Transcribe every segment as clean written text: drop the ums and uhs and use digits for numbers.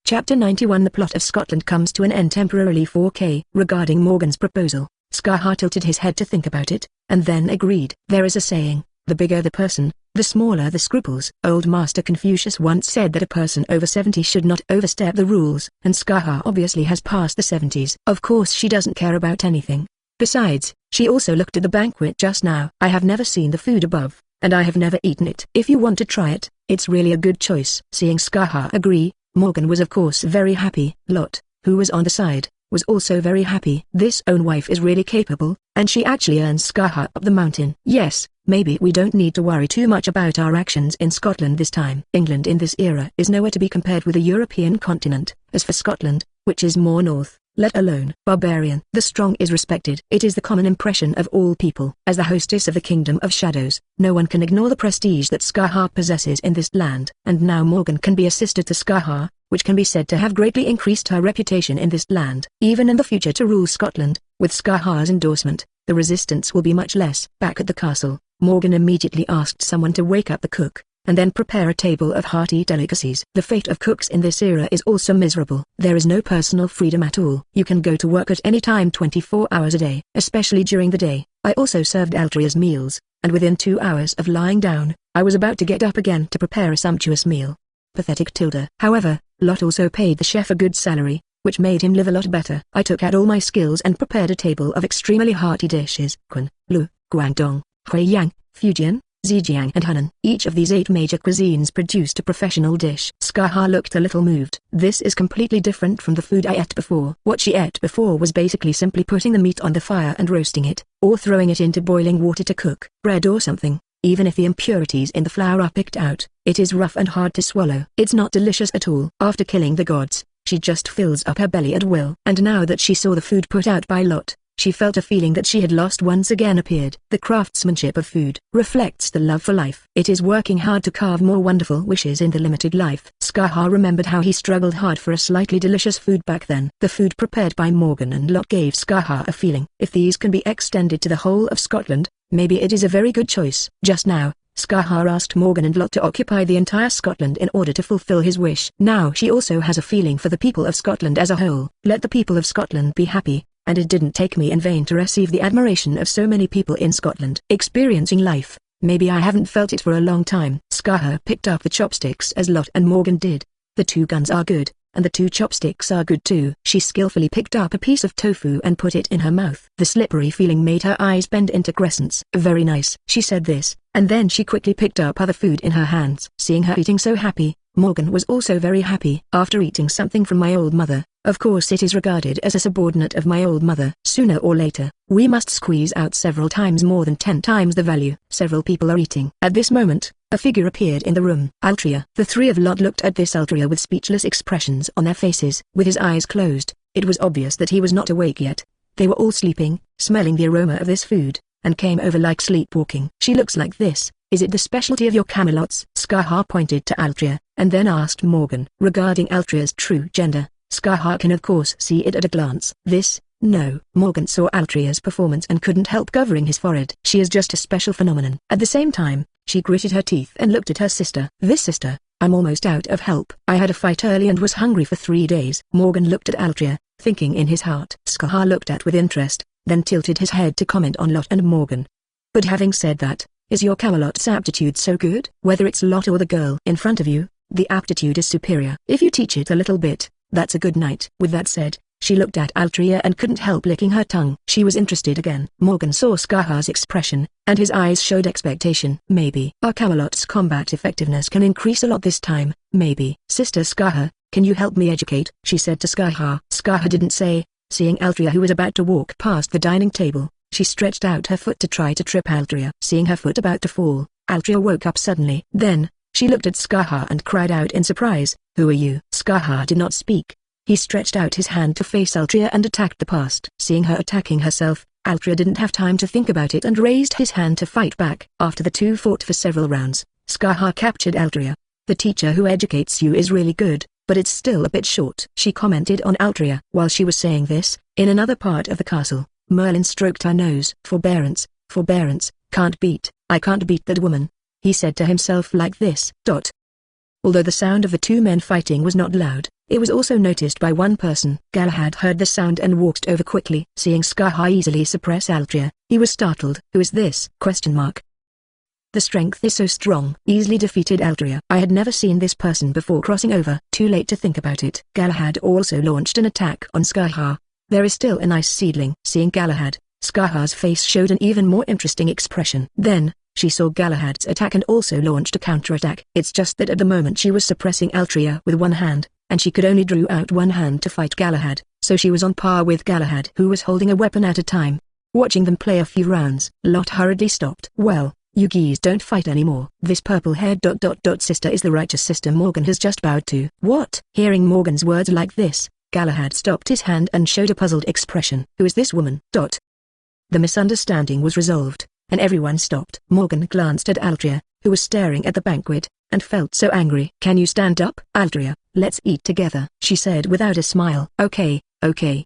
Chapter 91. The plot of Scotland comes to an end temporarily. 4K. Regarding Morgan's proposal, Scarha tilted his head to think about it, and then agreed. There is a saying, the bigger the person, the smaller the scruples. Old Master Confucius once said that a person over 70 should not overstep the rules, and Scarha obviously has passed the 70s. Of course she doesn't care about anything. Besides, she also looked at the banquet just now. I have never seen the food above, and I have never eaten it. If you want to try it, it's really a good choice. Seeing Scarha agree, Morgan was of course very happy. Lot, who was on the side, was also very happy. This own wife is really capable, and she actually earns Scarha up the mountain. Yes, maybe we don't need to worry too much about our actions in Scotland this time. England in this era is nowhere to be compared with the European continent. As for Scotland, which is more north, let alone barbarian, the strong is respected. It is the common impression of all people. As the hostess of the Kingdom of Shadows, no one can ignore the prestige that Scarha possesses in this land. And now Morgan can be a sister to Scarha, which can be said to have greatly increased her reputation in this land. Even in the future to rule Scotland, with Scarha's endorsement, the resistance will be much less. Back at the castle, Morgan immediately asked someone to wake up the cook, and then prepare a table of hearty delicacies. The fate of cooks in this era is also miserable. There is no personal freedom at all. You can go to work at any time 24 hours a day, especially during the day. I also served Altria's meals, and within 2 hours of lying down, I was about to get up again to prepare a sumptuous meal. Pathetic tilde. However, Lot also paid the chef a good salary, which made him live a lot better. I took out all my skills and prepared a table of extremely hearty dishes. Quan, Lu, Guangdong, Huiyang, Fujian, Zhejiang and Hunan. Each of these 8 major cuisines produced a professional dish. Scarha looked a little moved. This is completely different from the food I ate before. What she ate before was basically simply putting the meat on the fire and roasting it, or throwing it into boiling water to cook bread or something. Even if the impurities in the flour are picked out, it is rough and hard to swallow. It's not delicious at all. After killing the gods, she just fills up her belly at will. And now that she saw the food put out by Lot, she felt a feeling that she had lost once again appeared. The craftsmanship of food reflects the love for life. It is working hard to carve more wonderful wishes in the limited life. Scarha remembered how he struggled hard for a slightly delicious food back then. The food prepared by Morgan and Lot gave Scarha a feeling. If these can be extended to the whole of Scotland, maybe it is a very good choice. Just now, Scarha asked Morgan and Lot to occupy the entire Scotland in order to fulfill his wish. Now she also has a feeling for the people of Scotland as a whole. Let the people of Scotland be happy, and it didn't take me in vain to receive the admiration of so many people in Scotland. Experiencing life, maybe I haven't felt it for a long time. Scarha picked up the chopsticks as Lot and Morgan did. The 2 guns are good, and the 2 chopsticks are good too. She skillfully picked up a piece of tofu and put it in her mouth. The slippery feeling made her eyes bend into crescents. Very nice. She said this, and then she quickly picked up other food in her hands. Seeing her eating so happy, Morgan was also very happy. After eating something from my old mother, of course it is regarded as a subordinate of my old mother. Sooner or later, we must squeeze out several times more than 10 times the value. Several people are eating. At this moment, a figure appeared in the room. Altria. The 3 of Lot looked at this Altria with speechless expressions on their faces. With his eyes closed, it was obvious that he was not awake yet. They were all sleeping, smelling the aroma of this food, and came over like sleepwalking. She looks like this. Is it the specialty of your Camelots? Scarha pointed to Altria, and then asked Morgan. Regarding Altria's true gender, Scarha can of course see it at a glance. No. Morgan saw Altria's performance and couldn't help covering his forehead. She is just a special phenomenon. At the same time, she gritted her teeth and looked at her sister. This sister, I'm almost out of help. I had a fight early and was hungry for 3 days. Morgan looked at Altria, thinking in his heart. Scarha looked at with interest, then tilted his head to comment on Lot and Morgan. But having said that, is your Camelot's aptitude so good? Whether it's Lot or the girl in front of you, the aptitude is superior. If you teach it a little bit, that's a good night. With that said, she looked at Altria and couldn't help licking her tongue. She was interested again. Morgan saw Scarha's expression, and his eyes showed expectation. Maybe our Camelot's combat effectiveness can increase a lot this time. Maybe. Sister Scarha, can you help me educate? She said to Scarha. Scarha didn't say. Seeing Altria who was about to walk past the dining table, she stretched out her foot to try to trip Altria. Seeing her foot about to fall, Altria woke up suddenly. Then, she looked at Scarha and cried out in surprise, "Who are you?" Scarha did not speak. He stretched out his hand to face Altria and attacked the past. Seeing her attacking herself, Altria didn't have time to think about it and raised his hand to fight back. After the 2 fought for several rounds, Scarha captured Altria. The teacher who educates you is really good, but it's still a bit short. She commented on Altria. While she was saying this, in another part of the castle, Merlin stroked her nose. Forbearance, I can't beat that woman. He said to himself like this. Although the sound of the 2 men fighting was not loud, It was also noticed by one person. Galahad heard the sound and walked over quickly. Seeing Scar easily suppress Altria, he was startled. "Who is this?" The strength is so strong. Easily defeated Altria. I had never seen this person before. Crossing over. Too late to think about it. Galahad also launched an attack on Scar. There is still a nice seedling. Seeing Galahad, Scar's face showed an even more interesting expression. Then, she saw Galahad's attack and also launched a counterattack. It's just that at the moment she was suppressing Altria with one hand, and she could only drew out one hand to fight Galahad, so she was on par with Galahad, who was holding a weapon at a time. Watching them play a few rounds, Lot hurriedly stopped. "Well, you geese don't fight anymore. This purple-haired ... sister is the righteous sister Morgan has just bowed to." "What?" Hearing Morgan's words like this, Galahad stopped his hand and showed a puzzled expression. "Who is this woman?" The misunderstanding was resolved, and everyone stopped. Morgan glanced at Altria, who was staring at the banquet, and felt so angry. "Can you stand up?" "Altria, let's eat together," she said without a smile. Okay.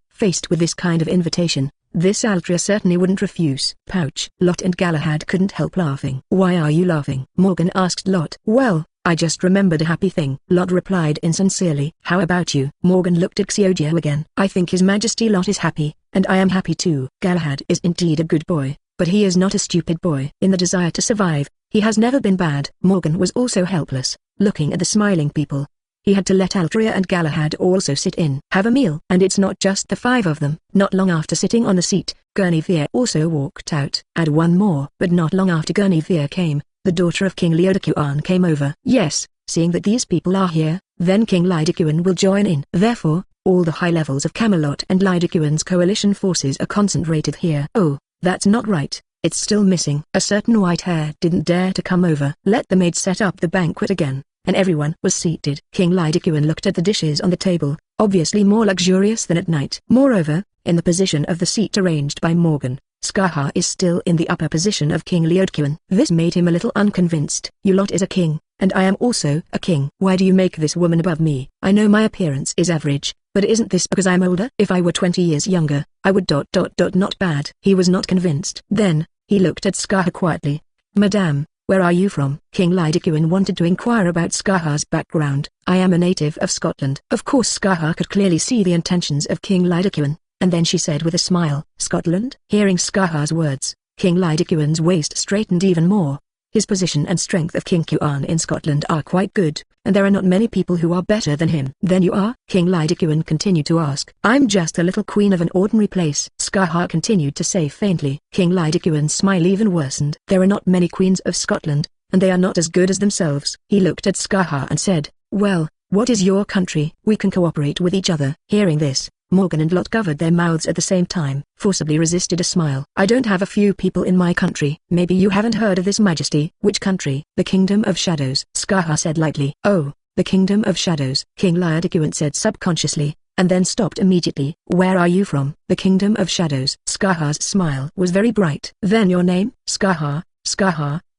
Faced with this kind of invitation, this Altria certainly wouldn't refuse. Pouch. Lot and Galahad couldn't help laughing. "Why are you laughing?" Morgan asked Lot. "Well, I just remembered a happy thing," Lot replied insincerely. "How about you?" Morgan looked at Xiaojia again. "I think His Majesty Lot is happy, and I am happy too." Galahad is indeed a good boy, but he is not a stupid boy. In the desire to survive, he has never been bad. Morgan was also helpless, looking at the smiling people. He had to let Altria and Galahad also sit in. Have a meal. And it's not just the five of them. Not long after sitting on the seat, Guinevere also walked out. Add one more. But not long after Guinevere came, the daughter of King Liudakuan came over. Yes, seeing that these people are here, then King Liudakuan will join in. Therefore, all the high levels of Camelot and Liudakuan's coalition forces are concentrated here. Oh, that's not right. It's still missing. A certain white hair didn't dare to come over. Let the maid set up the banquet again, and everyone was seated. King Liudakuan looked at the dishes on the table, obviously more luxurious than at night. Moreover, in the position of the seat arranged by Morgan, Scar is still in the upper position of King Liudakuan. This made him a little unconvinced. "You Lot is a king, and I am also a king. Why do you make this woman above me? I know my appearance is average, but isn't this because I'm older? If I were 20 years younger, I would ... Not bad." He was not convinced. Then, he looked at Scar quietly. "Madame, where are you from?" King Liudakuan wanted to inquire about Scar's background. "I am a native of Scotland." Of course Scar could clearly see the intentions of King Liudakuan, and then she said with a smile, "Scotland?" Hearing Scar's words, King Liudakuan's waist straightened even more. His position and strength of King Kuan in Scotland are quite good, and there are not many people who are better than him. "Then you are?" King Liudakuan continued to ask. "I'm just a little queen of an ordinary place," Scar continued to say faintly. King Liudakuan's smile even worsened. "There are not many queens of Scotland, and they are not as good as themselves." He looked at Scar and said, "Well, what is your country? We can cooperate with each other." Hearing this, Morgan and Lot covered their mouths at the same time, forcibly resisted a smile. "I don't have a few people in my country." "Maybe you haven't heard of this Majesty." "Which country?" "The Kingdom of Shadows," Scar said lightly. "Oh, the Kingdom of Shadows," King Liudakuan said subconsciously, and then stopped immediately. "Where are you from?" "The Kingdom of Shadows." Scar's smile was very bright. "Then your name?" Scar,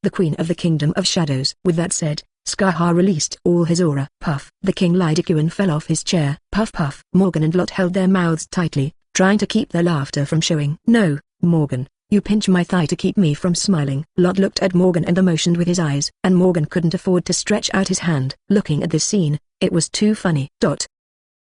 the Queen of the Kingdom of Shadows." With that said, Scar released all his aura. Puff. The King Liudakuan fell off his chair. Puff puff. Morgan and Lot held their mouths tightly, trying to keep their laughter from showing. "No, Morgan, you pinch my thigh to keep me from smiling." Lot looked at Morgan and motioned with his eyes, and Morgan couldn't afford to stretch out his hand. Looking at this scene, it was too funny.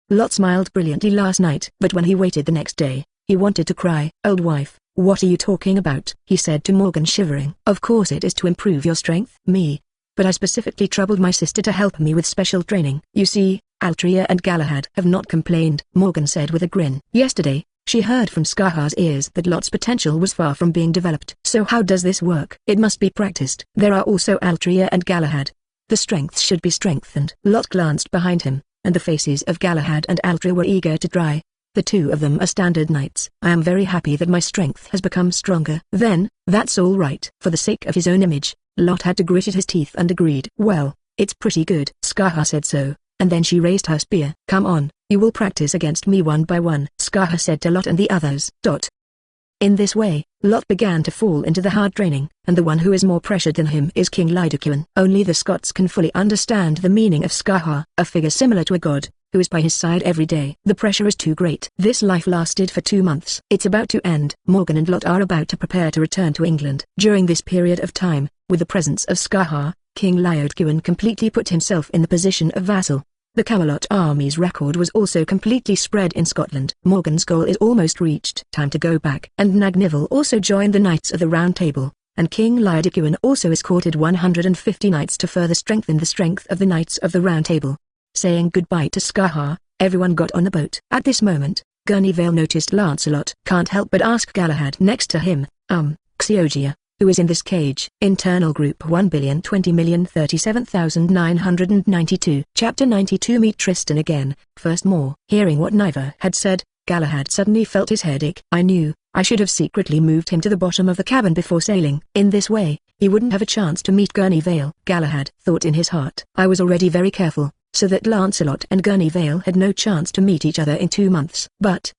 Lot smiled brilliantly last night, but when he waited the next day, he wanted to cry. "Old wife, what are you talking about?" he said to Morgan shivering. "Of course it is to improve your strength." "Me? But I specifically troubled my sister to help me with special training." "You see, Altria and Galahad have not complained," Morgan said with a grin. "Yesterday, she heard from Scar's ears that Lot's potential was far from being developed." "So how does this work?" "It must be practiced. There are also Altria and Galahad. The strength should be strengthened." Lot glanced behind him, and the faces of Galahad and Altria were eager to try. The two of them are standard knights. "I am very happy that my strength has become stronger." "Then, that's all right." For the sake of his own image, Lot had to grit his teeth and agreed. "Well, it's pretty good." Scar said so, and then she raised her spear. "Come on, you will practice against me one by one," Scar said to Lot and the others. In this way, Lot began to fall into the hard training, and the one who is more pressured than him is King Liudakuan. Only the Scots can fully understand the meaning of Scar, a figure similar to a god, who is by his side every day. The pressure is too great. This life lasted for 2 months. It's about to end. Morgan and Lot are about to prepare to return to England. During this period of time, with the presence of Scar, King Liudakuan completely put himself in the position of vassal. The Camelot army's record was also completely spread in Scotland. Morgan's goal is almost reached. Time to go back. And Nagnivell also joined the Knights of the Round Table, and King Liudicuen also escorted 150 knights to further strengthen the strength of the Knights of the Round Table. Saying goodbye to Scarha, everyone got on the boat. At this moment, Gurneyvale noticed Lancelot. Can't help but ask Galahad next to him, Xiogia, who is in this cage? Internal Group 1,020,037,992. Chapter 92. Meet Tristan again. First more. Hearing what Niver had said, Galahad suddenly felt his head ache. I knew I should have secretly moved him to the bottom of the cabin before sailing. In this way, he wouldn't have a chance to meet Gurneyvale. Galahad thought in his heart. I was already very careful, so that Lancelot and Gurneyvale had no chance to meet each other in 2 months. But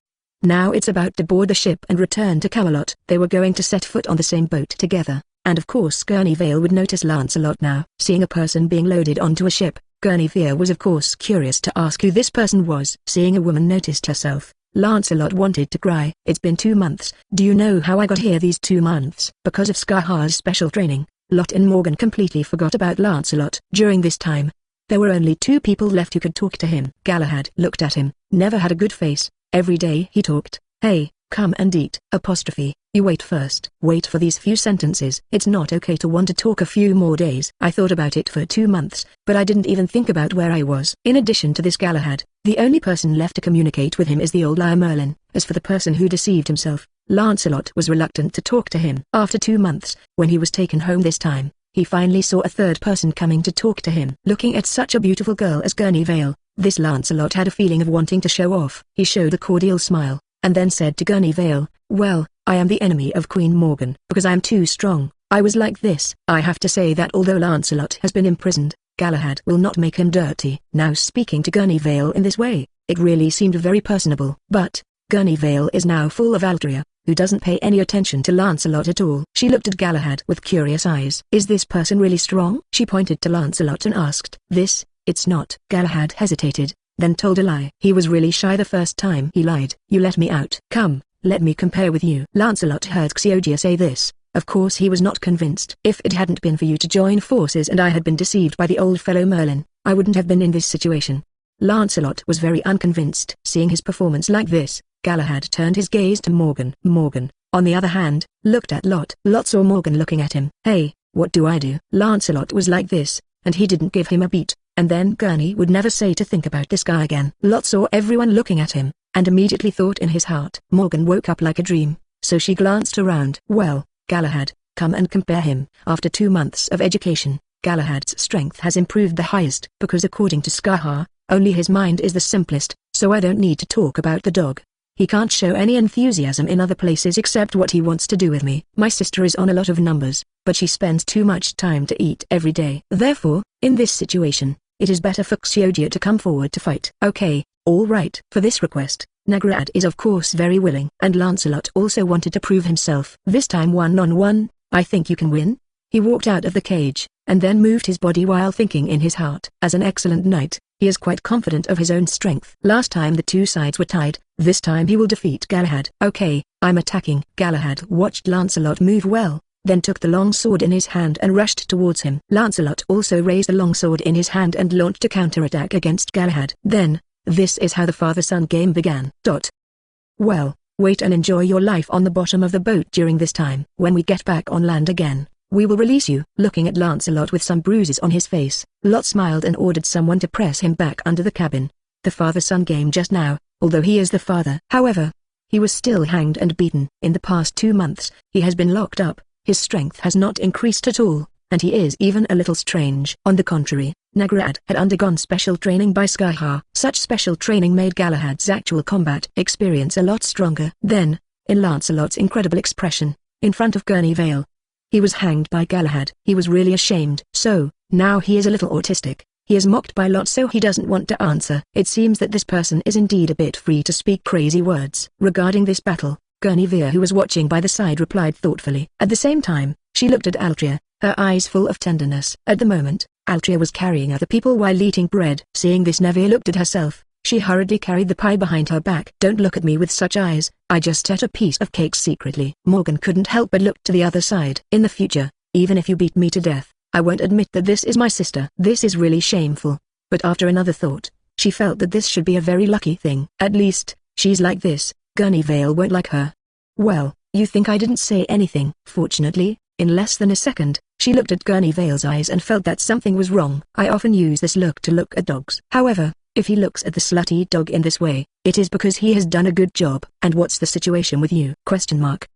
now it's about to board the ship and return to Camelot. They were going to set foot on the same boat together, and of course Gurneyvale would notice Lancelot now. Seeing a person being loaded onto a ship, Gurneyvale was of course curious to ask who this person was. Seeing a woman noticed herself, Lancelot wanted to cry. It's been 2 months. Do you know how I got here these 2 months? Because of Scarha's special training. Lot and Morgan completely forgot about Lancelot. During this time, there were only 2 people left who could talk to him. Galahad looked at him, never had a good face. Every day he talked. Hey, come and eat. Apostrophe, you wait first. Wait for these few sentences. It's not okay to want to talk a few more days. I thought about it for 2 months, but I didn't even think about where I was. In addition to this Galahad, the only person left to communicate with him is the old liar Merlin. As for the person who deceived himself, Lancelot was reluctant to talk to him. After 2 months, when he was taken home this time, he finally saw a third person coming to talk to him. Looking at such a beautiful girl as Gurneyvale, this Lancelot had a feeling of wanting to show off. He showed a cordial smile, and then said to Gurneyvale, well, I am the enemy of Queen Morgan. Because I am too strong, I was like this. I have to say that although Lancelot has been imprisoned, Galahad will not make him dirty. Now speaking to Gurneyvale in this way, it really seemed very personable. But Gurneyvale is now full of Altria, who doesn't pay any attention to Lancelot at all. She looked at Galahad with curious eyes. Is this person really strong? She pointed to Lancelot and asked. It's not. Galahad hesitated, then told a lie. He was really shy the first time he lied. You let me out. Come, let me compare with you. Lancelot heard Xiogia say this. Of course he was not convinced. If it hadn't been for you to join forces and I had been deceived by the old fellow Merlin, I wouldn't have been in this situation. Lancelot was very unconvinced. Seeing his performance like this, Galahad turned his gaze to Morgan. Morgan, on the other hand, looked at Lot. Lot saw Morgan looking at him. Hey, what do I do? Lancelot was like this, and he didn't give him a beat. And then Gurney would never say to think about this guy again. Lot saw everyone looking at him, and immediately thought in his heart. Morgan woke up like a dream, so she glanced around. Well, Galahad, come and compare him. After 2 months of education, Galahad's strength has improved the highest. Because according to Scarha, only his mind is the simplest, so I don't need to talk about the dog. He can't show any enthusiasm in other places except what he wants to do with me. My sister is on a lot of numbers, but she spends too much time to eat every day. Therefore, in this situation, it is better for Xiogia to come forward to fight. Okay, all right. For this request, Nagrad is of course very willing. And Lancelot also wanted to prove himself. This time 1-on-1, I think you can win? He walked out of the cage, and then moved his body while thinking in his heart. As an excellent knight, he is quite confident of his own strength. Last time the 2 sides were tied, this time he will defeat Galahad. Okay, I'm attacking. Galahad watched Lancelot move well, then took the long sword in his hand and rushed towards him. Lancelot also raised the long sword in his hand and launched a counterattack against Galahad. Then, this is how the father-son game began. Well, wait and enjoy your life on the bottom of the boat during this time. When we get back on land again, we will release you. Looking at Lancelot with some bruises on his face, Lot smiled and ordered someone to press him back under the cabin. The father-son game just now, although he is the father. However, he was still hanged and beaten. In the past 2 months, he has been locked up. His strength has not increased at all, and he is even a little strange. On the contrary, Nagrad had undergone special training by Scarha. Such special training made Galahad's actual combat experience a lot stronger. Then, in Lancelot's incredible expression, in front of Gurneyvale, he was hanged by Galahad. He was really ashamed. So, now he is a little autistic. He is mocked by Lot so he doesn't want to answer. It seems that this person is indeed a bit free to speak crazy words. Regarding this battle, Gurneyvale who was watching by the side replied thoughtfully. At the same time, she looked at Altria, her eyes full of tenderness. At the moment, Altria was carrying other people while eating bread. Seeing this, Nevia looked at herself. She hurriedly carried the pie behind her back. Don't look at me with such eyes, I just ate a piece of cake secretly. Morgan couldn't help but look to the other side. In the future, even if you beat me to death, I won't admit that this is my sister. This is really shameful. But after another thought, She felt that this should be a very lucky thing. At least, she's like this, Gurney Vale won't like her. Well, you think I didn't say anything? Fortunately, in less than a second, she looked at Gurney Vale's eyes and felt that something was wrong. I often use this look to look at dogs. However, if he looks at the slutty dog in this way, it is because he has done a good job. And what's the situation with you? Question mark.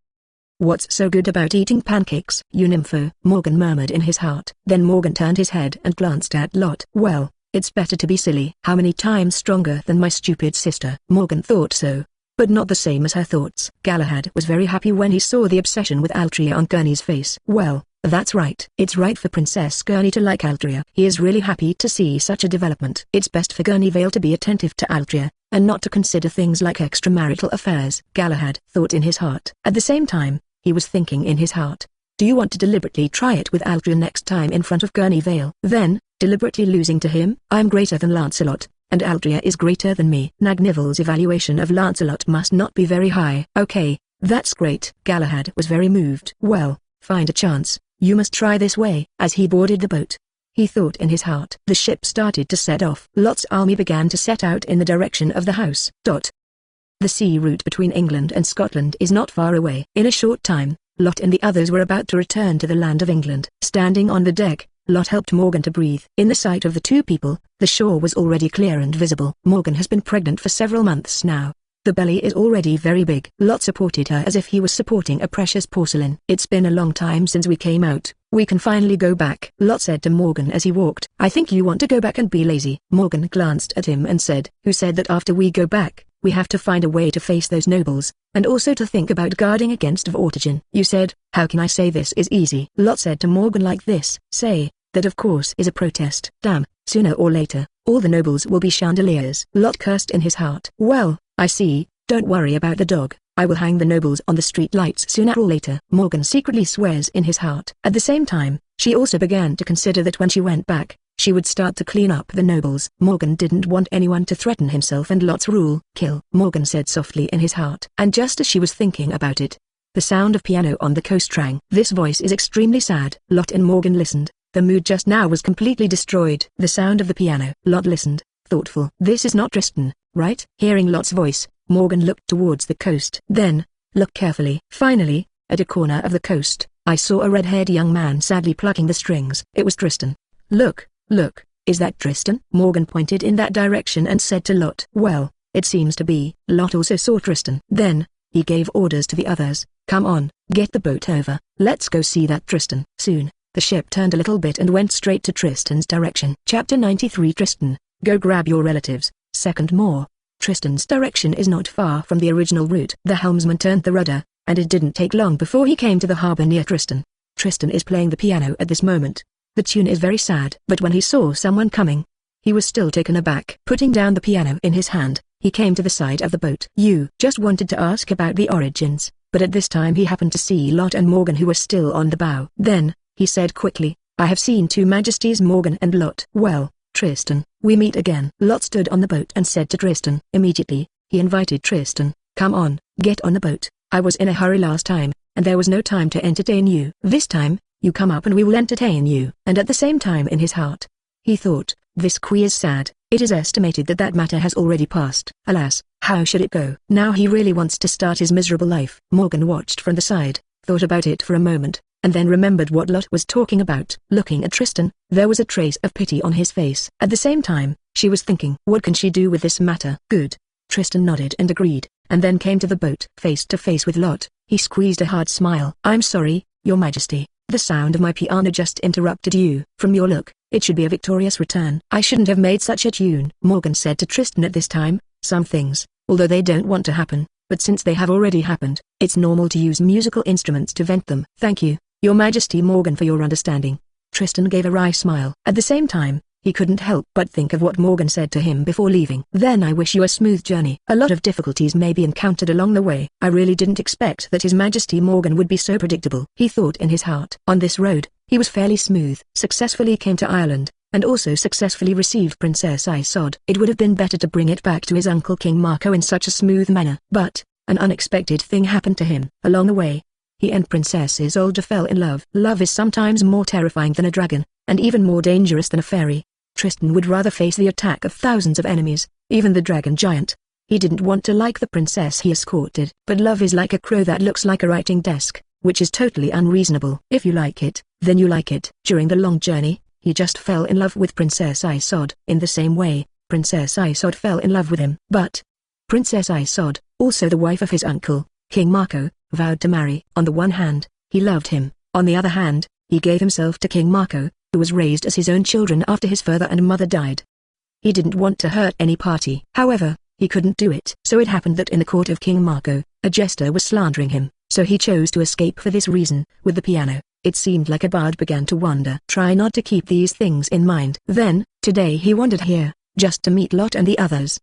What's so good about eating pancakes? You nympho, Morgan murmured in his heart. Then Morgan turned his head and glanced at Lot. Well, it's better to be silly. How many times stronger than my stupid sister? Morgan thought so, but not the same as her thoughts. Galahad was very happy when he saw the obsession with Altria on Gurney's face. Well, that's right. It's right for Princess Gurney to like Altria. He is really happy to see such a development. It's best for Gurney Vale to be attentive to Altria, and not to consider things like extramarital affairs. Galahad thought in his heart. At the same time, he was thinking in his heart, do you want to deliberately try it with Altria next time in front of Gurney Vale? Then, deliberately losing to him? I'm greater than Lancelot, and Altria is greater than me. Nagnivel's evaluation of Lancelot must not be very high. Okay, that's great. Galahad was very moved. Well, find a chance. You must try this way. As he boarded the boat, he thought in his heart. The ship started to set off. Lot's army began to set out in the direction of the house. The sea route between England and Scotland is not far away. In a short time, Lot and the others were about to return to the land of England. Standing on the deck, Lot helped Morgan to breathe. In the sight of the two people, the shore was already clear and visible. Morgan has been pregnant for several months now. The belly is already very big. Lot supported her as if he was supporting a precious porcelain. It's been a long time since we came out. We can finally go back, Lot said to Morgan as he walked. I think you want to go back and be lazy. Morgan glanced at him and said, who said that after we go back, we have to find a way to face those nobles, and also to think about guarding against Vortigern. You said, how can I say this is easy? Lot said to Morgan like this. Say, that of course is a protest. Damn, sooner or later, all the nobles will be chandeliers. Lot cursed in his heart. Well, I see, don't worry about the dog. I will hang the nobles on the street lights sooner or later. Morgan secretly swears in his heart. At the same time, she also began to consider that when she went back, she would start to clean up the nobles. Morgan didn't want anyone to threaten himself and Lot's rule. Kill, Morgan said softly in his heart. And just as she was thinking about it, the sound of piano on the coast rang. This voice is extremely sad. Lot and Morgan listened. The mood just now was completely destroyed. The sound of the piano. Lot listened, thoughtful. This is not Tristan, right? Hearing Lot's voice, Morgan looked towards the coast. Then, look carefully. Finally, at a corner of the coast, I saw a red-haired young man sadly plucking the strings. It was Tristan. Look, is that Tristan? Morgan pointed in that direction and said to Lot. Well, it seems to be. Lot also saw Tristan. Then, he gave orders to the others. Come on, get the boat over. Let's go see that Tristan. Soon, the ship turned a little bit and went straight to Tristan's direction. Chapter 93 Tristan, go grab your relatives. Second more. Tristan's direction is not far from the original route. The helmsman turned the rudder, and it didn't take long before he came to the harbor near Tristan. Tristan is playing the piano at this moment. The tune is very sad. But when he saw someone coming, he was still taken aback. Putting down the piano in his hand, he came to the side of the boat. You just wanted to ask about the origins, but at this time he happened to see Lot and Morgan who were still on the bow. Then, he said quickly, I have seen two majesties Morgan and Lot. Well, Tristan, we meet again. Lot stood on the boat and said to Tristan. Immediately, he invited Tristan, come on, get on the boat. I was in a hurry last time, and there was no time to entertain you. This time, you come up and we will entertain you. And at the same time in his heart, he thought, this queen is sad. It is estimated that that matter has already passed. Alas, how should it go? Now he really wants to start his miserable life. Morgan watched from the side, thought about it for a moment, and then remembered what Lot was talking about. Looking at Tristan, there was a trace of pity on his face. At the same time, she was thinking, what can she do with this matter? Good. Tristan nodded and agreed, and then came to the boat. Face to face with Lot, he squeezed a hard smile. I'm sorry, Your Majesty. The sound of my piano just interrupted you. From your look, it should be a victorious return. I shouldn't have made such a tune. Morgan said to Tristan at this time, some things, although they don't want to happen, but since they have already happened, it's normal to use musical instruments to vent them. Thank you, Your Majesty Morgan, for your understanding. Tristan gave a wry smile. At the same time, he couldn't help but think of what Morgan said to him before leaving. Then I wish you a smooth journey. A lot of difficulties may be encountered along the way. I really didn't expect that His Majesty Morgan would be so predictable. He thought in his heart. On this road, he was fairly smooth. Successfully came to Ireland, and also successfully received Princess Isod. It would have been better to bring it back to his uncle King Marco in such a smooth manner. But, an unexpected thing happened to him. Along the way, he and Princess Isolde fell in love. Love is sometimes more terrifying than a dragon, and even more dangerous than a fairy. Tristan would rather face the attack of thousands of enemies, even the dragon giant. He didn't want to like the princess he escorted. But love is like a crow that looks like a writing desk, which is totally unreasonable. If you like it, then you like it. During the long journey, he just fell in love with Princess Isod. In the same way, Princess Isod fell in love with him. But Princess Isod, also the wife of his uncle, King Marco, vowed to marry. On the one hand, he loved him. On the other hand, he gave himself to King Marco, who was raised as his own children after his father and mother died. He didn't want to hurt any party. However, he couldn't do it. So it happened that in the court of King Marco, a jester was slandering him, so he chose to escape for this reason. With the piano, it seemed like a bard began to wonder. Try not to keep these things in mind. Then, today he wandered here, just to meet Lot and the others.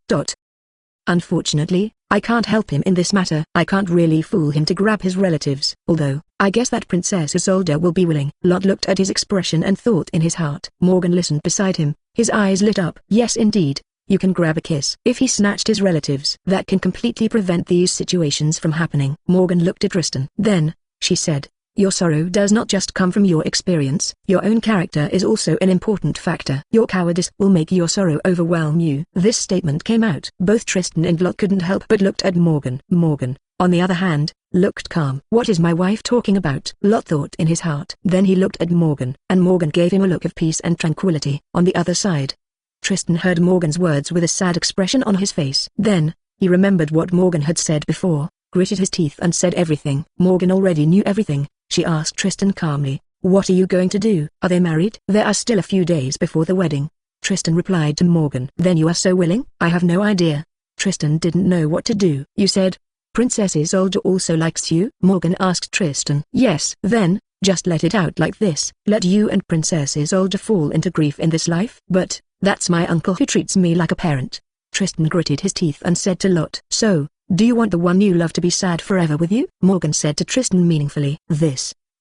Unfortunately, I can't help him in this matter. I can't really fool him to grab his relatives. Although, I guess that Princess Isolde will be willing. Lot looked at his expression and thought in his heart. Morgan listened beside him, his eyes lit up. Yes indeed, you can grab a kiss. If he snatched his relatives, that can completely prevent these situations from happening. Morgan looked at Tristan. Then, she said, your sorrow does not just come from your experience. Your own character is also an important factor. Your cowardice will make your sorrow overwhelm you. This statement came out. Both Tristan and Lot couldn't help but looked at Morgan. Morgan, on the other hand, looked calm. What is my wife talking about? Lot thought in his heart. Then he looked at Morgan, and Morgan gave him a look of peace and tranquility. On the other side, Tristan heard Morgan's words with a sad expression on his face. Then, he remembered what Morgan had said before, gritted his teeth and said everything. Morgan already knew everything. She asked Tristan calmly, what are you going to do? Are they married? There are still a few days before the wedding. Tristan replied to Morgan. Then you are so willing? I have no idea. Tristan didn't know what to do. You said, Princess Isolde also likes you? Morgan asked Tristan. Yes. Then, just let it out like this. Let you and Princess Isolde fall into grief in this life. But, that's my uncle who treats me like a parent. Tristan gritted his teeth and said to Lot. So, do you want the one you love to be sad forever with you? Morgan said to Tristan meaningfully.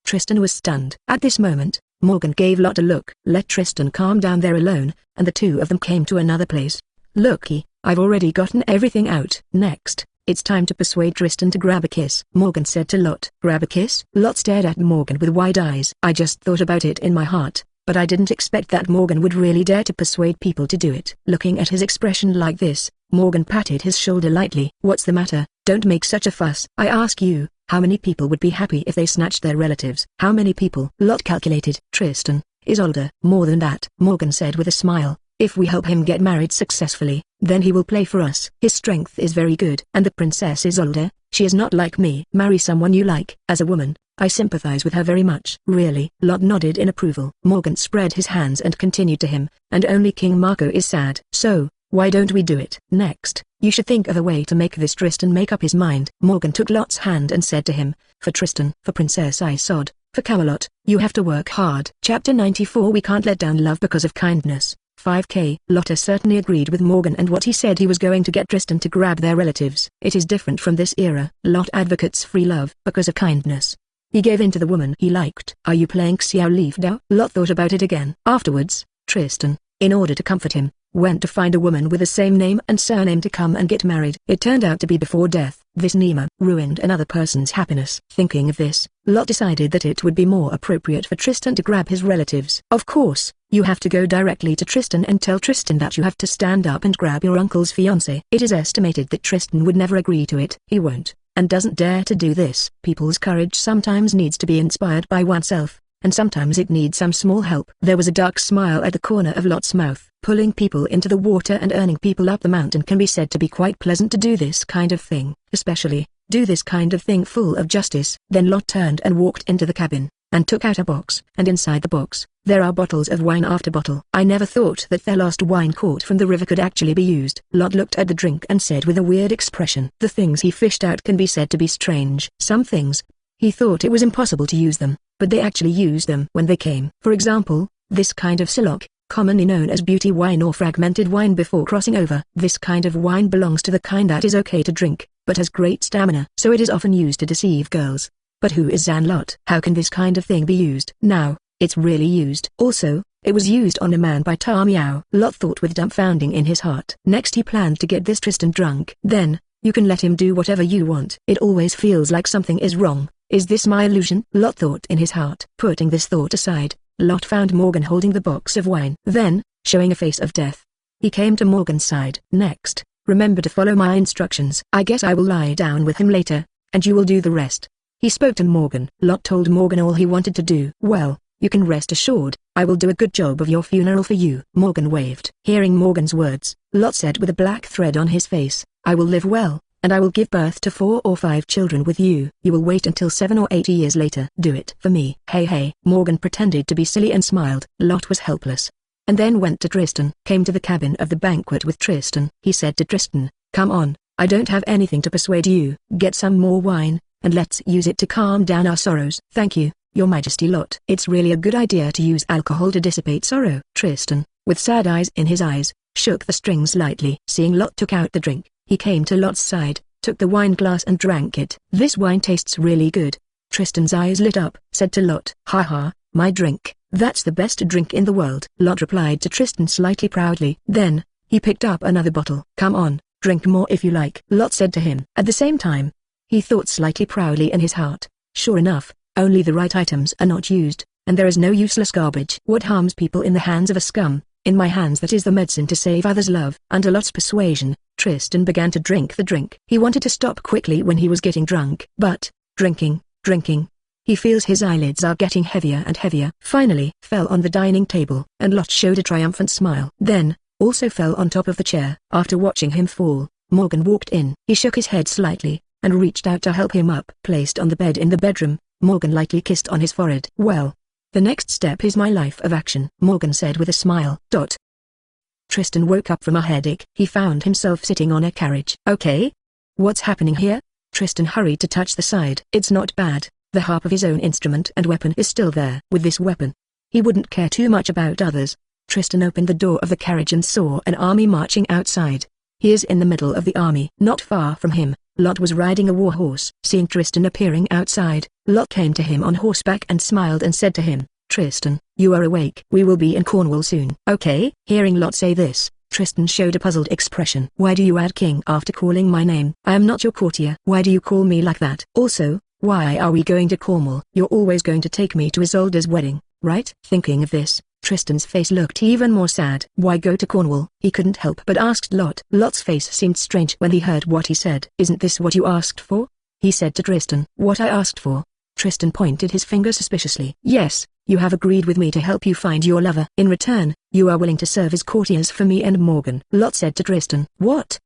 Tristan was stunned. At this moment, Morgan gave Lot a look. Let Tristan calm down there alone, and the two of them came to another place. Looky, I've already gotten everything out. Next, it's time to persuade Tristan to grab a kiss. Morgan said to Lot. Grab a kiss? Lot stared at Morgan with wide eyes. I just thought about it in my heart, but I didn't expect that Morgan would really dare to persuade people to do it. Looking at his expression like this, Morgan patted his shoulder lightly. What's the matter? Don't make such a fuss. I ask you, how many people would be happy if they snatched their relatives? How many people? Lot calculated. Tristan, Isolde. More than that, Morgan said with a smile. If we help him get married successfully, then he will play for us. His strength is very good. And the Princess Isolde, she is not like me. Marry someone you like. As a woman, I sympathize with her very much. Really? Lot nodded in approval. Morgan spread his hands and continued to him, and only King Marco is sad. So, why don't we do it? Next, you should think of a way to make this Tristan make up his mind. Morgan took Lot's hand and said to him, for Tristan, for Princess Isod, for Camelot, you have to work hard. Chapter 94. We can't let down love because of kindness. 5k. Lotta certainly agreed with Morgan and what he said. He was going to get Tristan to grab their relatives. It is different from this era. Lot advocates free love because of kindness. He gave in to the woman he liked. Are you playing Xiao Leaf Dao? Lot thought about it again. Afterwards, Tristan, in order to comfort him, went to find a woman with the same name and surname to come and get married. It turned out to be before death. This Nima ruined another person's happiness. Thinking of this, Lot decided that it would be more appropriate for Tristan to grab his relatives. Of course, you have to go directly to Tristan and tell Tristan that you have to stand up and grab your uncle's fiancé. It is estimated that Tristan would never agree to it. He won't, and doesn't dare to do this. People's courage sometimes needs to be inspired by oneself, and sometimes it needs some small help. There was a dark smile at the corner of Lot's mouth. Pulling people into the water and earning people up the mountain can be said to be quite pleasant to do this kind of thing. Especially, do this kind of thing full of justice. Then Lot turned and walked into the cabin, and took out a box. And inside the box, there are bottles of wine after bottle. I never thought that their last wine caught from the river could actually be used. Lot looked at the drink and said with a weird expression. The things he fished out can be said to be strange. Some things, he thought it was impossible to use them, but they actually used them when they came. For example, this kind of silok, commonly known as beauty wine or fragmented wine before crossing over. This kind of wine belongs to the kind that is okay to drink, but has great stamina. So it is often used to deceive girls. But who is Zan Lot? How can this kind of thing be used? Now, it's really used. Also, it was used on a man by Ta Miao. Lot thought with dumbfounding in his heart. Next he planned to get this Tristan drunk. Then, you can let him do whatever you want. It always feels like something is wrong. Is this my illusion? Lot thought in his heart. Putting this thought aside, Lot found Morgan holding the box of wine. Then, showing a face of death. He came to Morgan's side. Next, remember to follow my instructions. I guess I will lie down with him later, and you will do the rest. He spoke to Morgan. Lot told Morgan all he wanted to do. Well, you can rest assured, I will do a good job of your funeral for you. Morgan waved. Hearing Morgan's words, Lot said with a black thread on his face, I will live well, and I will give birth to 4 or 5 children with you. You will wait until 7 or 8 years later. Do it for me. Hey. Morgan pretended to be silly and smiled. Lot was helpless. And then went to Tristan. Came to the cabin of the banquet with Tristan. He said to Tristan, come on, I don't have anything to persuade you. Get some more wine, and let's use it to calm down our sorrows. Thank you, Your Majesty. Lot. It's really a good idea to use alcohol to dissipate sorrow. Tristan, with sad eyes in his eyes, shook the strings lightly. Seeing Lot took out the drink, he came to Lot's side, took the wine glass and drank it. This wine tastes really good. Tristan's eyes lit up. Said to Lot, haha, my drink, that's the best drink in the world. Lot replied to Tristan slightly proudly. Then, he picked up another bottle. Come on, drink more if you like. Lot said to him. At the same time, he thought slightly proudly in his heart. Sure enough, only the right items are not used, and there is no useless garbage. What harms people in the hands of a scum, in my hands that is the medicine to save others' love. Under Lot's persuasion, Tristan began to drink the drink. He wanted to stop quickly when he was getting drunk, but, drinking, he feels his eyelids are getting heavier and heavier. Finally, fell on the dining table, and Lot showed a triumphant smile. Then, also fell on top of the chair. After watching him fall, Morgan walked in. He shook his head slightly, and reached out to help him up. Placed on the bed in the bedroom, Morgan lightly kissed on his forehead. Well, the next step is my life of action, Morgan said with a smile. Tristan woke up from a headache. He found himself sitting on a carriage. Okay? What's happening here? Tristan hurried to touch the side. It's not bad. The harp of his own instrument and weapon is still there. With this weapon, he wouldn't care too much about others. Tristan opened the door of the carriage and saw an army marching outside. He is in the middle of the army. Not far from him, Lot was riding a war horse. Seeing Tristan appearing outside, Lot came to him on horseback and smiled and said to him, Tristan, you are awake. We will be in Cornwall soon. Okay? Hearing Lot say this, Tristan showed a puzzled expression. Why do you add king after calling my name? I am not your courtier. Why do you call me like that? Also, why are we going to Cornwall? You're always going to take me to Isolde's wedding, right? Thinking of this, Tristan's face looked even more sad. Why go to Cornwall? He couldn't help but asked Lot. Lot's face seemed strange when he heard what he said. Isn't this what you asked for? He said to Tristan. What I asked for? Tristan pointed his finger suspiciously. Yes, you have agreed with me to help you find your lover. In return, you are willing to serve as courtiers for me and Morgan. Lot said to Tristan. What? ?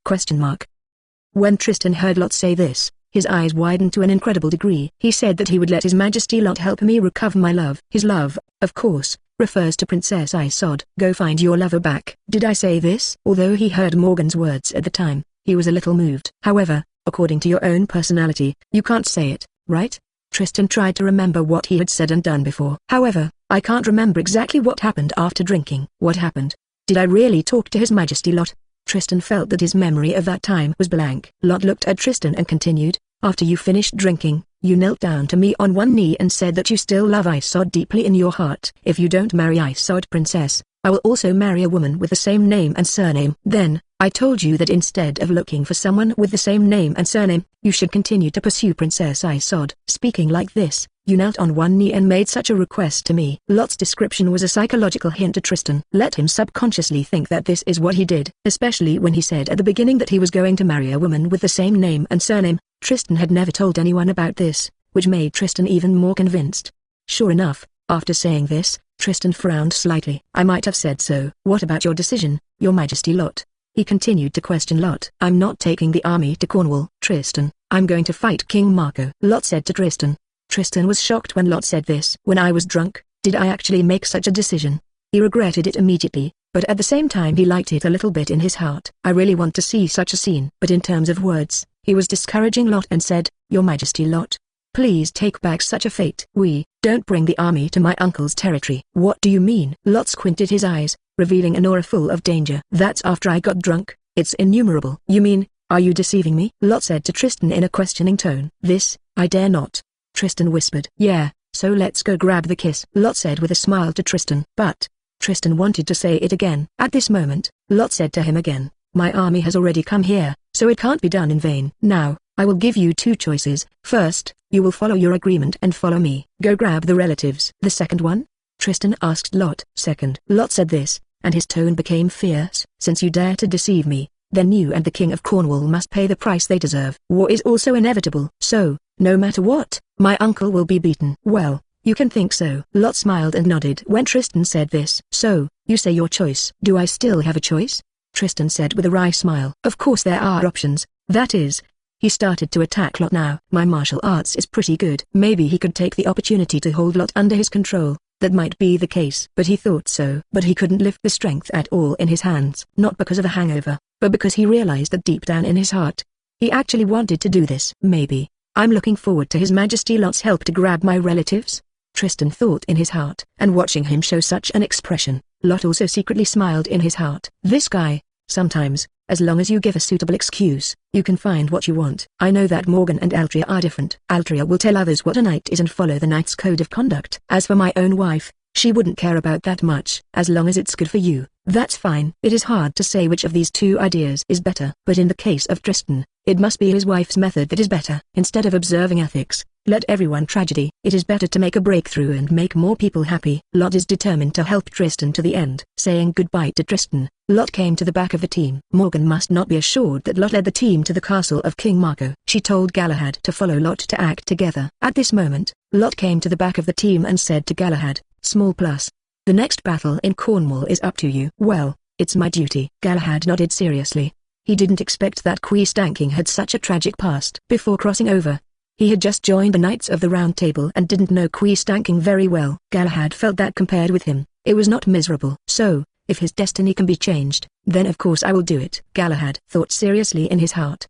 When Tristan heard Lot say this, his eyes widened to an incredible degree. He said that he would let His Majesty Lot help me recover my love. His love, of course, refers to Princess Isod. Go find your lover back. Did I say this? Although he heard Morgan's words at the time, he was a little moved. However, according to your own personality, you can't say it, right? Tristan tried to remember what he had said and done before. However, I can't remember exactly what happened after drinking. What happened? Did I really talk to His Majesty Lot? Tristan felt that his memory of that time was blank. Lot looked at Tristan and continued, after you finished drinking, you knelt down to me on one knee and said that you still love Isod deeply in your heart. If you don't marry Isod Princess, I will also marry a woman with the same name and surname. Then, I told you that instead of looking for someone with the same name and surname, you should continue to pursue Princess Isod. Speaking like this, you knelt on one knee and made such a request to me. Lot's description was a psychological hint to Tristan. Let him subconsciously think that this is what he did, especially when he said at the beginning that he was going to marry a woman with the same name and surname. Tristan had never told anyone about this, which made Tristan even more convinced. Sure enough, after saying this, Tristan frowned slightly. I might have said so. What about your decision, Your Majesty Lot? He continued to question Lot. I'm not taking the army to Cornwall, Tristan. I'm going to fight King Marco. Lot said to Tristan. Tristan was shocked when Lot said this. When I was drunk, did I actually make such a decision? He regretted it immediately, but at the same time he liked it a little bit in his heart. I really want to see such a scene. But in terms of words, he was discouraging Lot and said, Your Majesty Lot, please take back such a fate. We don't bring the army to my uncle's territory. What do you mean? Lot squinted his eyes, revealing an aura full of danger. That's after I got drunk. It's innumerable. You mean, are you deceiving me? Lot said to Tristan in a questioning tone. This, I dare not. Tristan whispered. Yeah, so let's go grab the kiss. Lot said with a smile to Tristan. But, Tristan wanted to say it again. At this moment, Lot said to him again, my army has already come here, so it can't be done in vain. Now, I will give you two choices. First, you will follow your agreement and follow me. Go grab the relatives. The second one? Tristan asked Lot. Second. Lot said this, and his tone became fierce. "Since you dare to deceive me, then you and the King of Cornwall must pay the price they deserve. War is also inevitable, so, no matter what, my uncle will be beaten." "Well, you can think so." Lot smiled and nodded when Tristan said this. "So, you say your choice." "Do I still have a choice?" Tristan said with a wry smile. "Of course there are options, that is." He started to attack Lot now. "My martial arts is pretty good." Maybe he could take the opportunity to hold Lot under his control. That might be the case. But he thought so. But he couldn't lift the strength at all in his hands. Not because of a hangover, but because he realized that deep down in his heart, he actually wanted to do this. "Maybe. I'm looking forward to His Majesty Lot's help to grab my relatives," Tristan thought in his heart. And watching him show such an expression, Lot also secretly smiled in his heart. This guy, sometimes, as long as you give a suitable excuse, you can find what you want. I know that Morgan and Altria are different. Altria will tell others what a knight is and follow the knight's code of conduct. As for my own wife, she wouldn't care about that much. As long as it's good for you, that's fine. It is hard to say which of these two ideas is better. But in the case of Tristan, it must be his wife's method that is better. Instead of observing ethics, let everyone tragedy. It is better to make a breakthrough and make more people happy. Lot is determined to help Tristan to the end. Saying goodbye to Tristan, Lot came to the back of the team. Morgan must not be assured that Lot led the team to the castle of King Marco. She told Galahad to follow Lot to act together. At this moment, Lot came to the back of the team and said to Galahad, "Small plus. The next battle in Cornwall is up to you." "Well, it's my duty." Galahad nodded seriously. He didn't expect that Stanking had such a tragic past. Before crossing over, he had just joined the Knights of the Round Table and didn't know Stanking very well. Galahad felt that compared with him, it was not miserable. "So, if his destiny can be changed, then of course I will do it," Galahad thought seriously in his heart.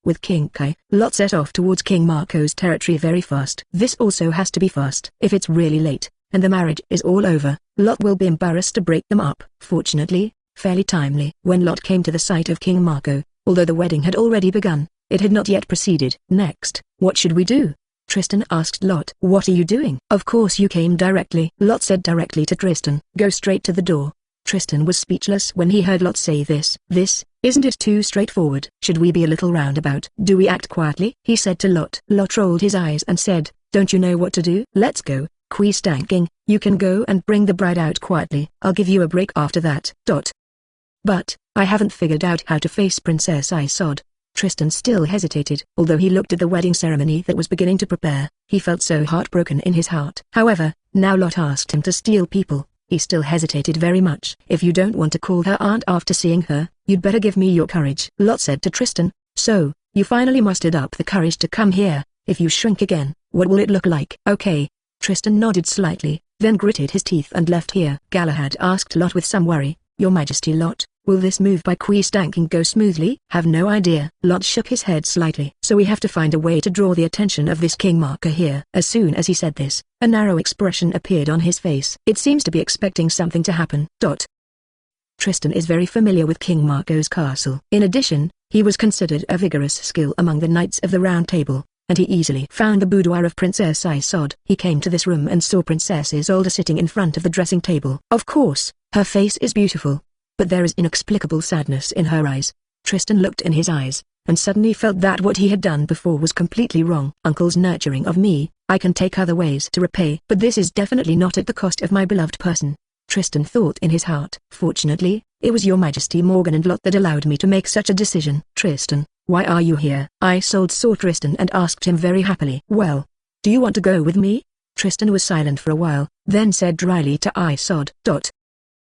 With King Kai, Lot set off towards King Marco's territory very fast. This also has to be fast. If it's really late, and the marriage is all over, Lot will be embarrassed to break them up. Fortunately, fairly timely. When Lot came to the site of King Marco, although the wedding had already begun, it had not yet proceeded. "Next, what should we do?" Tristan asked Lot. "What are you doing?" "Of course you came directly," Lot said directly to Tristan. "Go straight to the door." Tristan was speechless when he heard Lot say this. Isn't it too straightforward? Should we be a little roundabout? Do we act quietly?" he said to Lot. Lot rolled his eyes and said, "Don't you know what to do?" "Let's go, Stanking. You can go and bring the bride out quietly. I'll give you a break after that." "But, I haven't figured out how to face Princess Isod." Tristan still hesitated. Although he looked at the wedding ceremony that was beginning to prepare, he felt so heartbroken in his heart. However, now Lot asked him to steal people, he still hesitated very much. "If you don't want to call her aunt after seeing her, you'd better give me your courage," Lot said to Tristan. "So, you finally mustered up the courage to come here. If you shrink again, what will it look like?" "Okay." Tristan nodded slightly, then gritted his teeth and left here. Galahad asked Lot with some worry, "Your Majesty Lot, will this move by Stanking go smoothly?" "Have no idea." Lot shook his head slightly. "So we have to find a way to draw the attention of this King Marco here." As soon as he said this, a narrow expression appeared on his face. It seems to be expecting something to happen. Tristan is very familiar with King Marco's castle. In addition, he was considered a vigorous skill among the Knights of the Round Table, and he easily found the boudoir of Princess Isod. He came to this room and saw Princess Isolde sitting in front of the dressing table. Of course, her face is beautiful, but there is inexplicable sadness in her eyes. Tristan looked in his eyes, and suddenly felt that what he had done before was completely wrong. "Uncle's nurturing of me, I can take other ways to repay, but this is definitely not at the cost of my beloved person," Tristan thought in his heart. "Fortunately, it was Your Majesty Morgan and Lot that allowed me to make such a decision." "Tristan, why are you here?" Isolde saw Tristan and asked him very happily. "Well, do you want to go with me?" Tristan was silent for a while, then said dryly to Isolde.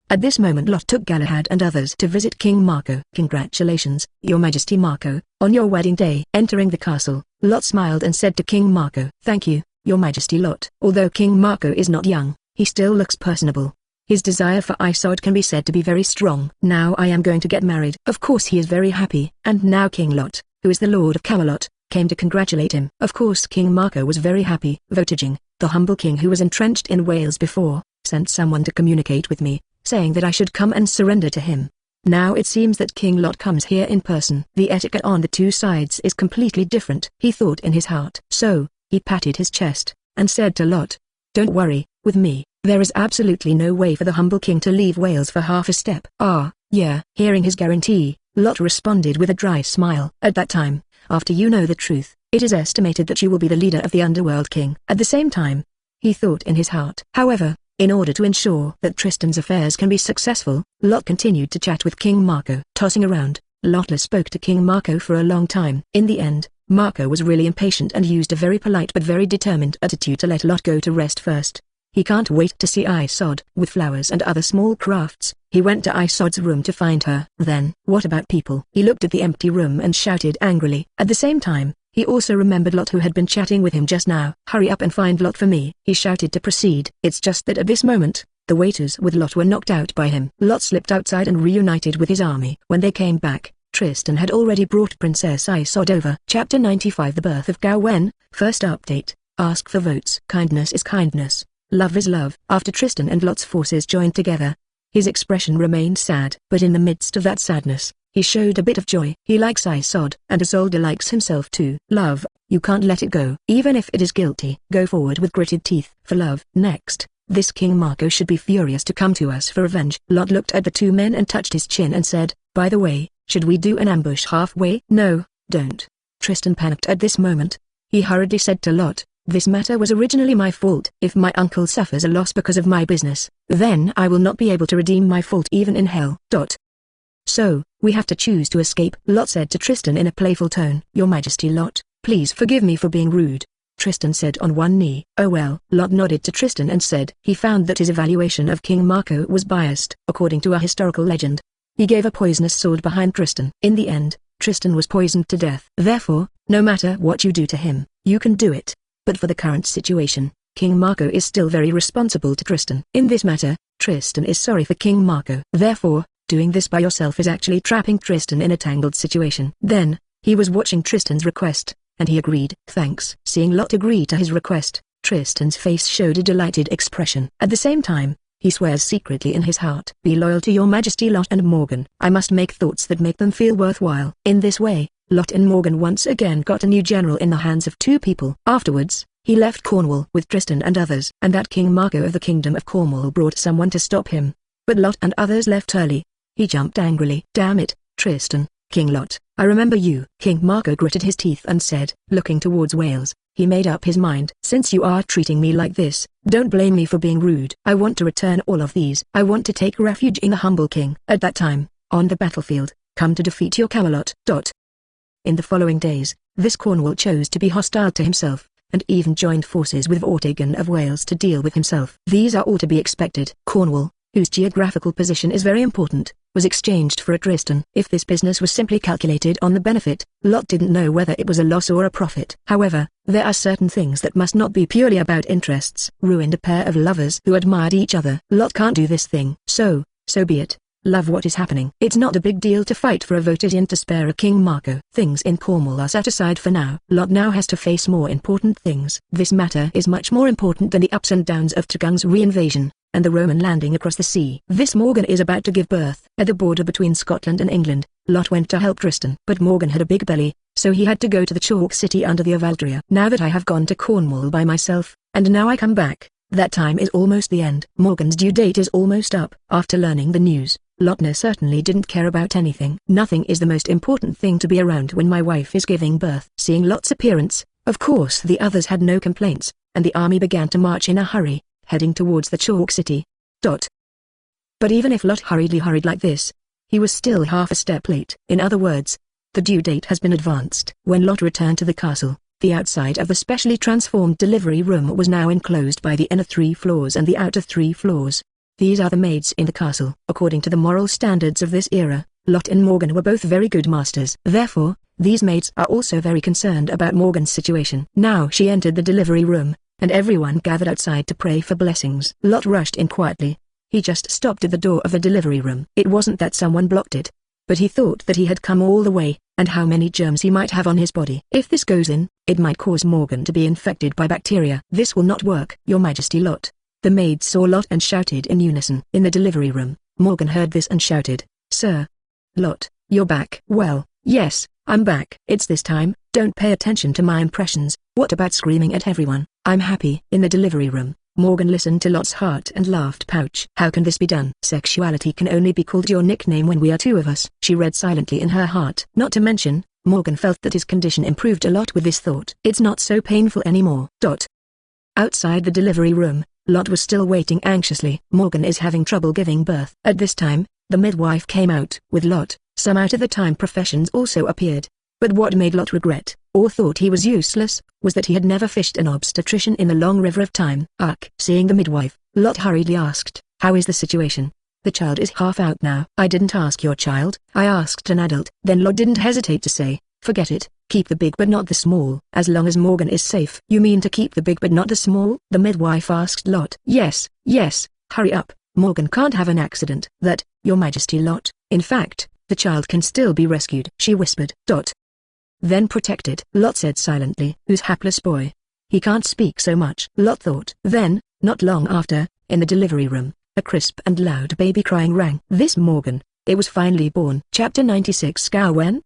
At this moment Lot took Galahad and others to visit King Marco. "Congratulations, Your Majesty Marco, on your wedding day." Entering the castle, Lot smiled and said to King Marco, "Thank you, Your Majesty Lot." Although King Marco is not young, he still looks personable. His desire for Isod can be said to be very strong. "Now I am going to get married." Of course he is very happy. And now King Lot, who is the Lord of Camelot, came to congratulate him. Of course King Marco was very happy. Votiging, the humble king who was entrenched in Wales before, sent someone to communicate with me, saying that I should come and surrender to him. Now it seems that King Lot comes here in person. The etiquette on the two sides is completely different, he thought in his heart. So, he patted his chest, and said to Lot, "Don't worry, with me, there is absolutely no way for the humble king to leave Wales for half a step." "Ah, yeah." Hearing his guarantee, Lot responded with a dry smile. "At that time, after you know the truth, it is estimated that you will be the leader of the underworld king." At the same time, he thought in his heart. However, In order to ensure that Tristan's affairs can be successful, Lot continued to chat with King Marco. Tossing around, Lot spoke to King Marco for a long time. In the end, Marco was really impatient and used a very polite but very determined attitude to let Lot go to rest first. He can't wait to see Isod. With flowers and other small crafts, he went to Isod's room to find her. Then, what about people? He looked at the empty room and shouted angrily. At the same time, he also remembered Lot who had been chatting with him just now. Hurry up and find Lot for me, he shouted to proceed. It's just that at this moment, the waiters with Lot were knocked out by him. Lot slipped outside and reunited with his army. When they came back, Tristan had already brought Princess Isod over. Chapter 95 The Birth of Gao Wen. First update. Ask for votes. Kindness is kindness. Love is love. After Tristan and Lot's forces joined together, his expression remained sad. But in the midst of that sadness, he showed a bit of joy. He likes Isod, and Isolde likes himself too. Love, you can't let it go. Even if it is guilty. Go forward with gritted teeth. For love. Next, this King Marco should be furious to come to us for revenge. Lot looked at the two men and touched his chin and said, by the way, should we do an ambush halfway? No, don't. Tristan panicked at this moment. He hurriedly said to Lot, this matter was originally my fault. If my uncle suffers a loss because of my business, then I will not be able to redeem my fault even in hell. So, we have to choose to escape, Lot said to Tristan in a playful tone. Your Majesty Lot, please forgive me for being rude, Tristan said on one knee. Oh well. Lot nodded to Tristan and said he found that his evaluation of King Marco was biased. According to a historical legend, he gave a poisonous sword behind Tristan. In the end, Tristan was poisoned to death. Therefore, no matter what you do to him, you can do it. But for the current situation, King Marco is still very responsible to Tristan. In this matter, Tristan is sorry for King Marco. Therefore, doing this by yourself is actually trapping Tristan in a tangled situation. Then, he was watching Tristan's request, and he agreed. Thanks. Seeing Lot agree to his request, Tristan's face showed a delighted expression. At the same time, he swears secretly in his heart. Be loyal to your Majesty Lot and Morgan. I must make thoughts that make them feel worthwhile. In this way, Lot and Morgan once again got a new general in the hands of two people. Afterwards, he left Cornwall with Tristan and others. And that King Marco of the Kingdom of Cornwall brought someone to stop him. But Lot and others left early. He jumped angrily. Damn it, Tristan, King Lot, I remember you. King Marco gritted his teeth and said, looking towards Wales. He made up his mind. Since you are treating me like this, don't blame me for being rude. I want to return all of these. I want to take refuge in the humble king. At that time, on the battlefield, come to defeat your Camelot. In the following days, this Cornwall chose to be hostile to himself, and even joined forces with Vortigern of Wales to deal with himself. These are all to be expected. Cornwall, whose geographical position is very important, was exchanged for a Tristan. If this business was simply calculated on the benefit, Lot didn't know whether it was a loss or a profit. However, there are certain things that must not be purely about interests. Ruined a pair of lovers who admired each other. Lot can't do this thing. So be it. Love what is happening. It's not a big deal to fight for a voted in to spare a King Marco. Things in Cornwall are set aside for now. Lot now has to face more important things. This matter is much more important than the ups and downs of Tregung's reinvasion, and the Roman landing across the sea. This Morgan is about to give birth. At the border between Scotland and England, Lot went to help Tristan. But Morgan had a big belly, so he had to go to the chalk city under the Avaldria. Now that I have gone to Cornwall by myself, and now I come back, that time is almost the end. Morgan's due date is almost up. After learning the news, Lotner certainly didn't care about anything. Nothing is the most important thing to be around when my wife is giving birth. Seeing Lot's appearance, of course the others had no complaints, and the army began to march in a hurry, heading towards the chalk city. But even if Lot hurried like this, he was still half a step late. In other words, the due date has been advanced. When Lot returned to the castle, the outside of the specially transformed delivery room was now enclosed by the inner 3 floors and the outer 3 floors. These are the maids in the castle. According to the moral standards of this era, Lot and Morgan were both very good masters. Therefore, these maids are also very concerned about Morgan's situation. Now she entered the delivery room, and everyone gathered outside to pray for blessings. Lot rushed in quietly. He just stopped at the door of the delivery room. It wasn't that someone blocked it, but he thought that he had come all the way, and how many germs he might have on his body. If this goes in, it might cause Morgan to be infected by bacteria. This will not work. Your Majesty Lot. The maids saw Lot and shouted in unison. In the delivery room, Morgan heard this and shouted, Sir. Lot, you're back. Well, yes, I'm back. It's this time. Don't pay attention to my impressions. What about screaming at everyone? I'm happy. In the delivery room, Morgan listened to Lot's heart and laughed. Pouch. How can this be done? Sexuality can only be called your nickname when we are 2 of us. She read silently in her heart. Not to mention, Morgan felt that his condition improved a lot with this thought. It's not so painful anymore. Outside the delivery room, Lot was still waiting anxiously. Morgan is having trouble giving birth. At this time, the midwife came out with Lot. Some out-of-the-time professions also appeared. But what made Lot regret, or thought he was useless, was that he had never fished an obstetrician in the long river of time. Seeing the midwife, Lot hurriedly asked, "How is the situation? The child is half out now." "I didn't ask your child, I asked an adult." Then Lot didn't hesitate to say, "Forget it, keep the big but not the small. As long as Morgan is safe." "You mean to keep the big but not the small?" the midwife asked Lot. Yes, hurry up, Morgan can't have an accident." "That, your majesty Lot, in fact, the child can still be rescued," she whispered. "Then protect it," Lot said silently. "Whose hapless boy? He can't speak so much," Lot thought. Then, not long after, in the delivery room, a crisp and loud baby crying rang. This Morgan. It was finally born. Chapter 96. Gao Wen?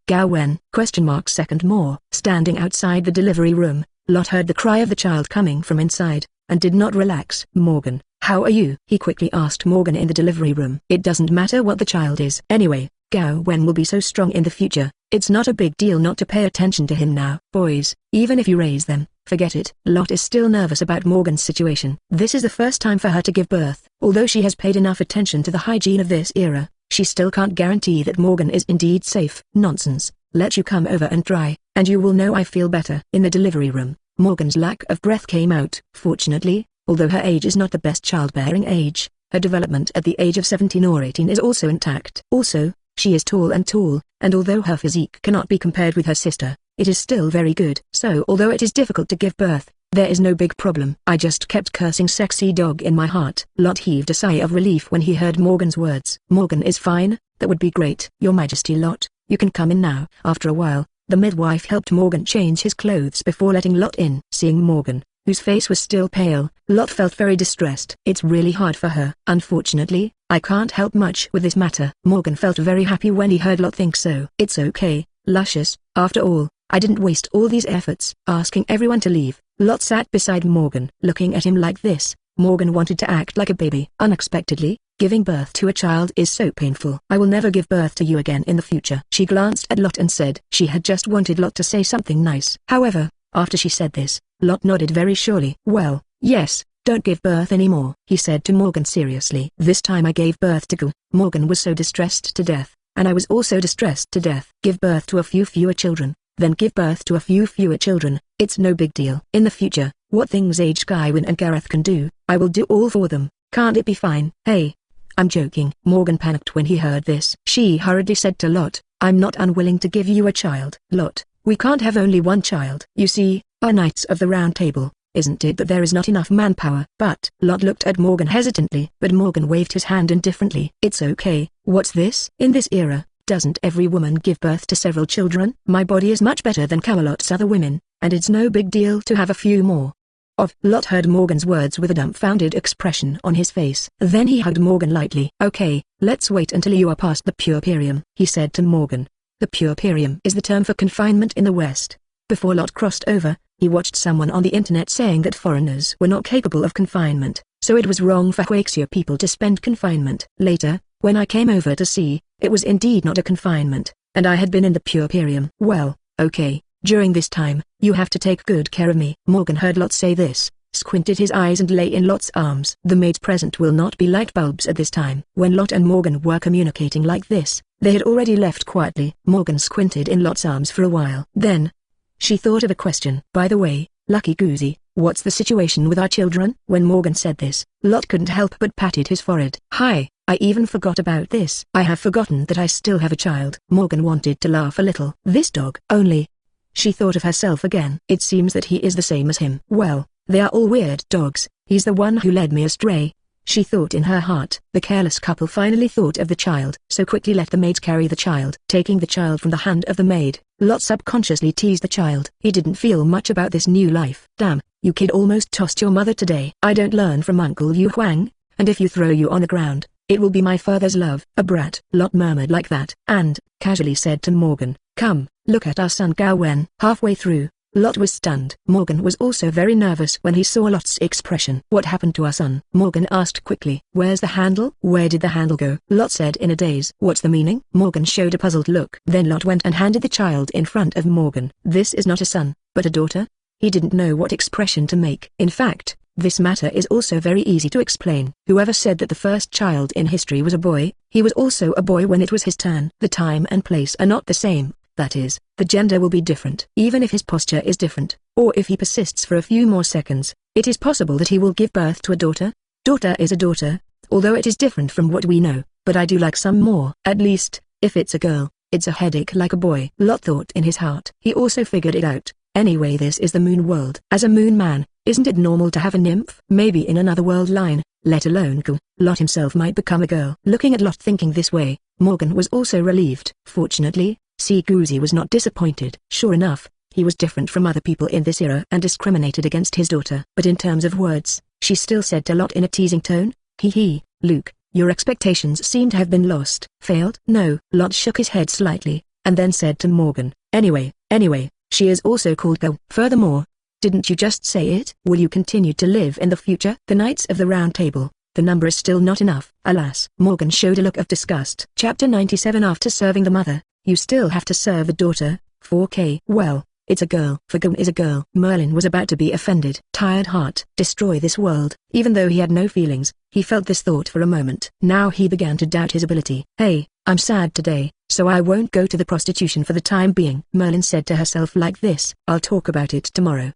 Second more. Standing outside the delivery room, Lot heard the cry of the child coming from inside, and did not relax. "Morgan, how are you?" he quickly asked Morgan in the delivery room. "It doesn't matter what the child is. Anyway, Gao Wen will be so strong in the future, it's not a big deal not to pay attention to him now." "Boys, even if you raise them, forget it." Lot is still nervous about Morgan's situation. This is the first time for her to give birth. Although she has paid enough attention to the hygiene of this era, she still can't guarantee that Morgan is indeed safe. "Nonsense, let you come over and try, and you will know I feel better." In the delivery room, Morgan's lack of breath came out. Fortunately, although her age is not the best childbearing age, her development at the age of 17 or 18 is also intact. Also, she is tall, and although her physique cannot be compared with her sister, it is still very good. So although it is difficult to give birth, there is no big problem. I just kept cursing sexy dog in my heart. Lot heaved a sigh of relief when he heard Morgan's words. "Morgan is fine, that would be great." "Your Majesty Lot, you can come in now." After a while, the midwife helped Morgan change his clothes before letting Lot in. Seeing Morgan, whose face was still pale, Lot felt very distressed. It's really hard for her. "Unfortunately, I can't help much with this matter." Morgan felt very happy when he heard Lot think so. "It's okay, Luscious, after all, I didn't waste all these efforts." Asking everyone to leave, Lot sat beside Morgan. Looking at him like this, Morgan wanted to act like a baby. Unexpectedly, giving birth to a child is so painful. "I will never give birth to you again in the future." She glanced at Lot and said she had just wanted Lot to say something nice. However, after she said this, Lot nodded very surely. "Well, yes, don't give birth anymore," he said to Morgan seriously. "This time I gave birth to Gao." Morgan was so distressed to death, and I was also distressed to death. "Give birth to a few fewer children, then give birth to a few fewer children. It's no big deal. In the future, what things Age Gao Wen and Gareth can do, I will do all for them. Can't it be fine?" "Hey, I'm joking." Morgan panicked when he heard this. She hurriedly said to Lot, "I'm not unwilling to give you a child." "Lot, we can't have only one child. You see, our Knights of the Round Table, isn't it that there is not enough manpower?" But Lot looked at Morgan hesitantly. But Morgan waved his hand indifferently. "It's okay. What's this? In this era, doesn't every woman give birth to several children? My body is much better than Camelot's other women, and it's no big deal to have a few more." Lot heard Morgan's words with a dumbfounded expression on his face. Then he hugged Morgan lightly. "Okay, let's wait until you are past the puerperium," he said to Morgan. The puerperium is the term for confinement in the West. Before Lot crossed over, he watched someone on the internet saying that foreigners were not capable of confinement, so it was wrong for Huaxia people to spend confinement. Later, when I came over to see, it was indeed not a confinement, and I had been in the puerperium. "Well, okay, during this time, you have to take good care of me." Morgan heard Lot say this, squinted his eyes and lay in Lot's arms. The maids present will not be light bulbs at this time. When Lot and Morgan were communicating like this, they had already left quietly. Morgan squinted in Lot's arms for a while. Then, she thought of a question. "By the way, Lucky Gouzi, what's the situation with our children?" When Morgan said this, Lot couldn't help but patted his forehead. "Hi, I even forgot about this. I have forgotten that I still have a child." Morgan wanted to laugh a little. "This dog only." She thought of herself again. "It seems that he is the same as him." "Well, they are all weird dogs. He's the one who led me astray," she thought in her heart. The careless couple finally thought of the child, so quickly let the maids carry the child. Taking the child from the hand of the maid, Lot subconsciously teased the child. He didn't feel much about this new life. "Damn, you kid almost tossed your mother today." "I don't learn from Uncle Yu Huang, and if you throw you on the ground, it will be my father's love." "A brat," Lot murmured like that, and, casually said to Morgan, "Come, look at our son Gao Wen." Halfway through, Lot was stunned. Morgan was also very nervous when he saw Lot's expression. "What happened to our son?" Morgan asked quickly. "Where's the handle?" "Where did the handle go?" Lot said in a daze. "What's the meaning?" Morgan showed a puzzled look. Then Lot went and handed the child in front of Morgan. "This is not a son, but a daughter?" He didn't know what expression to make. In fact, This matter is also very easy to explain. Whoever said that the first child in history was a boy, he was also a boy when it was his turn. The time and place are not the same, that is, the gender will be different. Even if his posture is different, or if he persists for a few more seconds, it is possible that he will give birth to a daughter. Daughter is a daughter, although it is different from what we know, but I do like some more. At least, if it's a girl, it's a headache like a boy. Lot thought in his heart. He also figured it out. Anyway, this is the moon world. As a moon man, isn't it normal to have a nymph? Maybe in another world line, let alone Gao, Lot himself might become a girl. Looking at Lot thinking this way, Morgan was also relieved. Fortunately, Gouzi was not disappointed. Sure enough, he was different from other people in this era and discriminated against his daughter. But in terms of words, she still said to Lot in a teasing tone, "Hee, Luke, your expectations seem to have been lost." Failed? No. Lot shook his head slightly, and then said to Morgan, Anyway, she is also called Gao. Furthermore, didn't you just say it? Will you continue to live in the future? The Knights of the Round Table, the number is still not enough. Alas. Morgan showed a look of disgust. Chapter 97. After serving the mother, you still have to serve the daughter. 4K. Well, it's a girl. For Gao is a girl. Merlin was about to be offended. Tired heart. Destroy this world. Even though he had no feelings, he felt this thought for a moment. Now he began to doubt his ability. Hey, I'm sad today, so I won't go to the prostitution for the time being. Merlin said to herself like this. I'll talk about it tomorrow.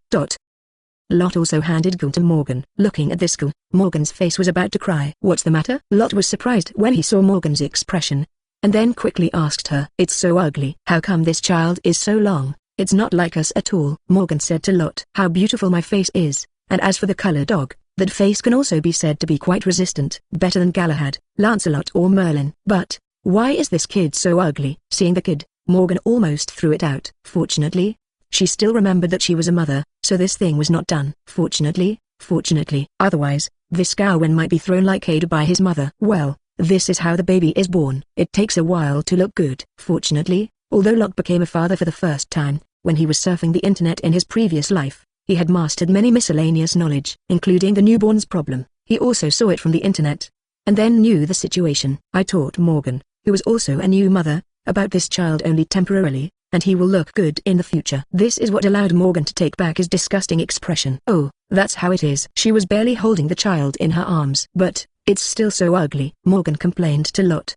Lot also handed Gao to Morgan. Looking at this Gao, Morgan's face was about to cry. What's the matter? Lot was surprised when he saw Morgan's expression, and then quickly asked her. It's so ugly. How come this child is so long? It's not like us at all. Morgan said to Lot. How beautiful my face is, and as for the color dog, that face can also be said to be quite resistant. Better than Galahad, Lancelot or Merlin. But why is this kid so ugly? Seeing the kid, Morgan almost threw it out. Fortunately, she still remembered that she was a mother, so this thing was not done. Fortunately, otherwise, this Gao Wen might be thrown like Ada by his mother. Well, this is how the baby is born. It takes a while to look good. Fortunately, although Lot became a father for the first time, when he was surfing the internet in his previous life, he had mastered many miscellaneous knowledge, including the newborn's problem. He also saw it from the internet, and then knew the situation. I taught Morgan, who was also a new mother, about this child only temporarily, and he will look good in the future. This is what allowed Morgan to take back his disgusting expression. Oh, that's how it is. She was barely holding the child in her arms. But, it's still so ugly. Morgan complained to Lot.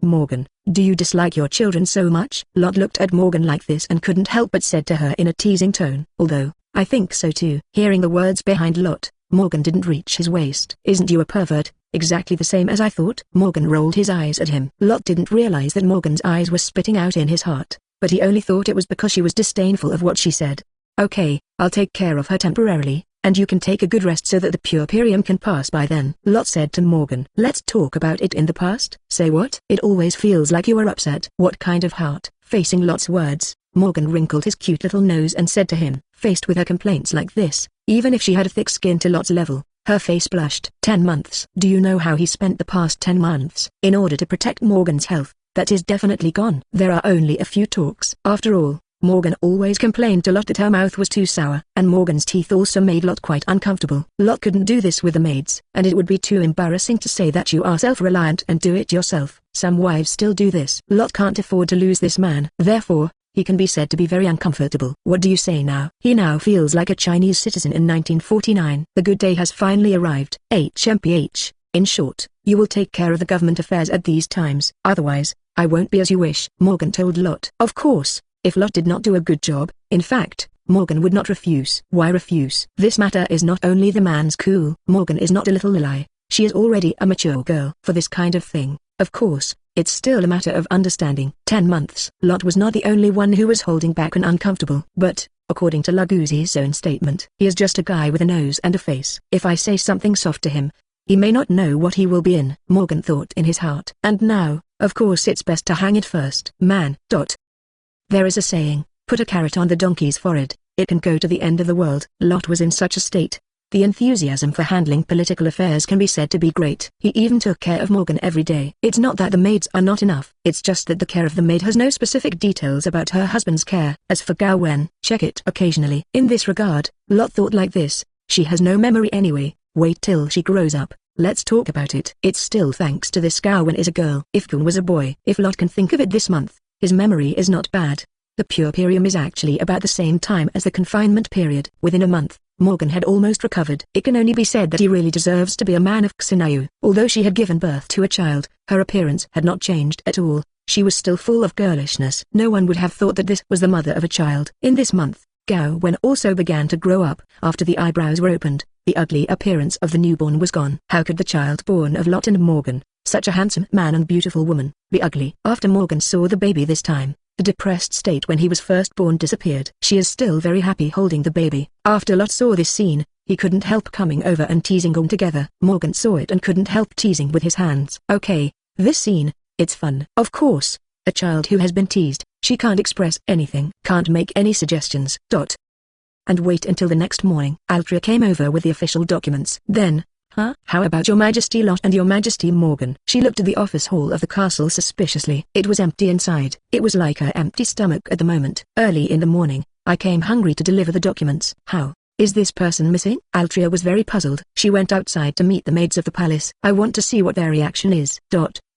Morgan, do you dislike your children so much? Lot looked at Morgan like this and couldn't help but said to her in a teasing tone. Although, I think so too. Hearing the words behind Lot, Morgan didn't reach his waist. Isn't you a pervert? Exactly the same as I thought. Morgan rolled his eyes at him. Lot didn't realize that Morgan's eyes were spitting out in his heart, but he only thought it was because she was disdainful of what she said. Okay, I'll take care of her temporarily, and you can take a good rest so that the puerperium can pass by then. Lot said to Morgan. Let's talk about it in the past. Say what? It always feels like you are upset. What kind of heart? Facing Lot's words, Morgan wrinkled his cute little nose and said to him. Faced with her complaints like this, even if she had a thick skin to Lot's level, her face blushed. 10 months. Do you know how he spent the past 10 months? In order to protect Morgan's health, that is definitely gone. There are only a few talks. After all, Morgan always complained to Lot that her mouth was too sour, and Morgan's teeth also made Lot quite uncomfortable. Lot couldn't do this with the maids, and it would be too embarrassing to say that you are self-reliant and do it yourself. Some wives still do this. Lot can't afford to lose this man. Therefore, he can be said to be very uncomfortable. What do you say now? He now feels like a Chinese citizen in 1949. The good day has finally arrived. HMPH. In short, you will take care of the government affairs at these times. Otherwise, I won't be as you wish. Morgan told Lot. Of course, if Lot did not do a good job, in fact, Morgan would not refuse. Why refuse? This matter is not only the man's cool. Morgan is not a little lily. She is already a mature girl for this kind of thing. Of course, it's still a matter of understanding. 10 months. Lot was not the only one who was holding back and uncomfortable. But, according to Gouzi's own statement, he is just a guy with a nose and a face. If I say something soft to him, he may not know what he will be in. Morgan thought in his heart. And now, of course it's best to hang it first. Man. There is a saying, put a carrot on the donkey's forehead, it can go to the end of the world. Lot was in such a state. The enthusiasm for handling political affairs can be said to be great. He even took care of Morgan every day. It's not that the maids are not enough. It's just that the care of the maid has no specific details about her husband's care. As for Gao Wen, check it occasionally. In this regard, Lot thought like this. She has no memory anyway. Wait till she grows up. Let's talk about it. It's still thanks to this Gao Wen is a girl. If Gao was a boy. If Lot can think of it this month, his memory is not bad. The puerperium is actually about the same time as the confinement period. Within a month, Morgan had almost recovered. It can only be said that he really deserves to be a man of Xinyu. Although she had given birth to a child, her appearance had not changed at all. She was still full of girlishness. No one would have thought that this was the mother of a child. In this month, Gao Wen also began to grow up. After the eyebrows were opened, the ugly appearance of the newborn was gone. How could the child born of Lot and Morgan, such a handsome man and beautiful woman, be ugly? After Morgan saw the baby this time, the depressed state when he was first born disappeared. She is still very happy holding the baby. After Lot saw this scene, he couldn't help coming over and teasing them together. Morgan saw it and couldn't help teasing with his hands. Okay, this scene, it's fun. Of course, a child who has been teased, she can't express anything, can't make any suggestions. And wait until the next morning. Altria came over with the official documents. Then, how about your Majesty Lot and your Majesty Morgan? She looked at the office hall of the castle suspiciously. It was empty inside. It was like her empty stomach at the moment. Early in the morning, I came hungry to deliver the documents. How? Is this person missing? Altria was very puzzled. She went outside to meet the maids of the palace. I want to see what their reaction is.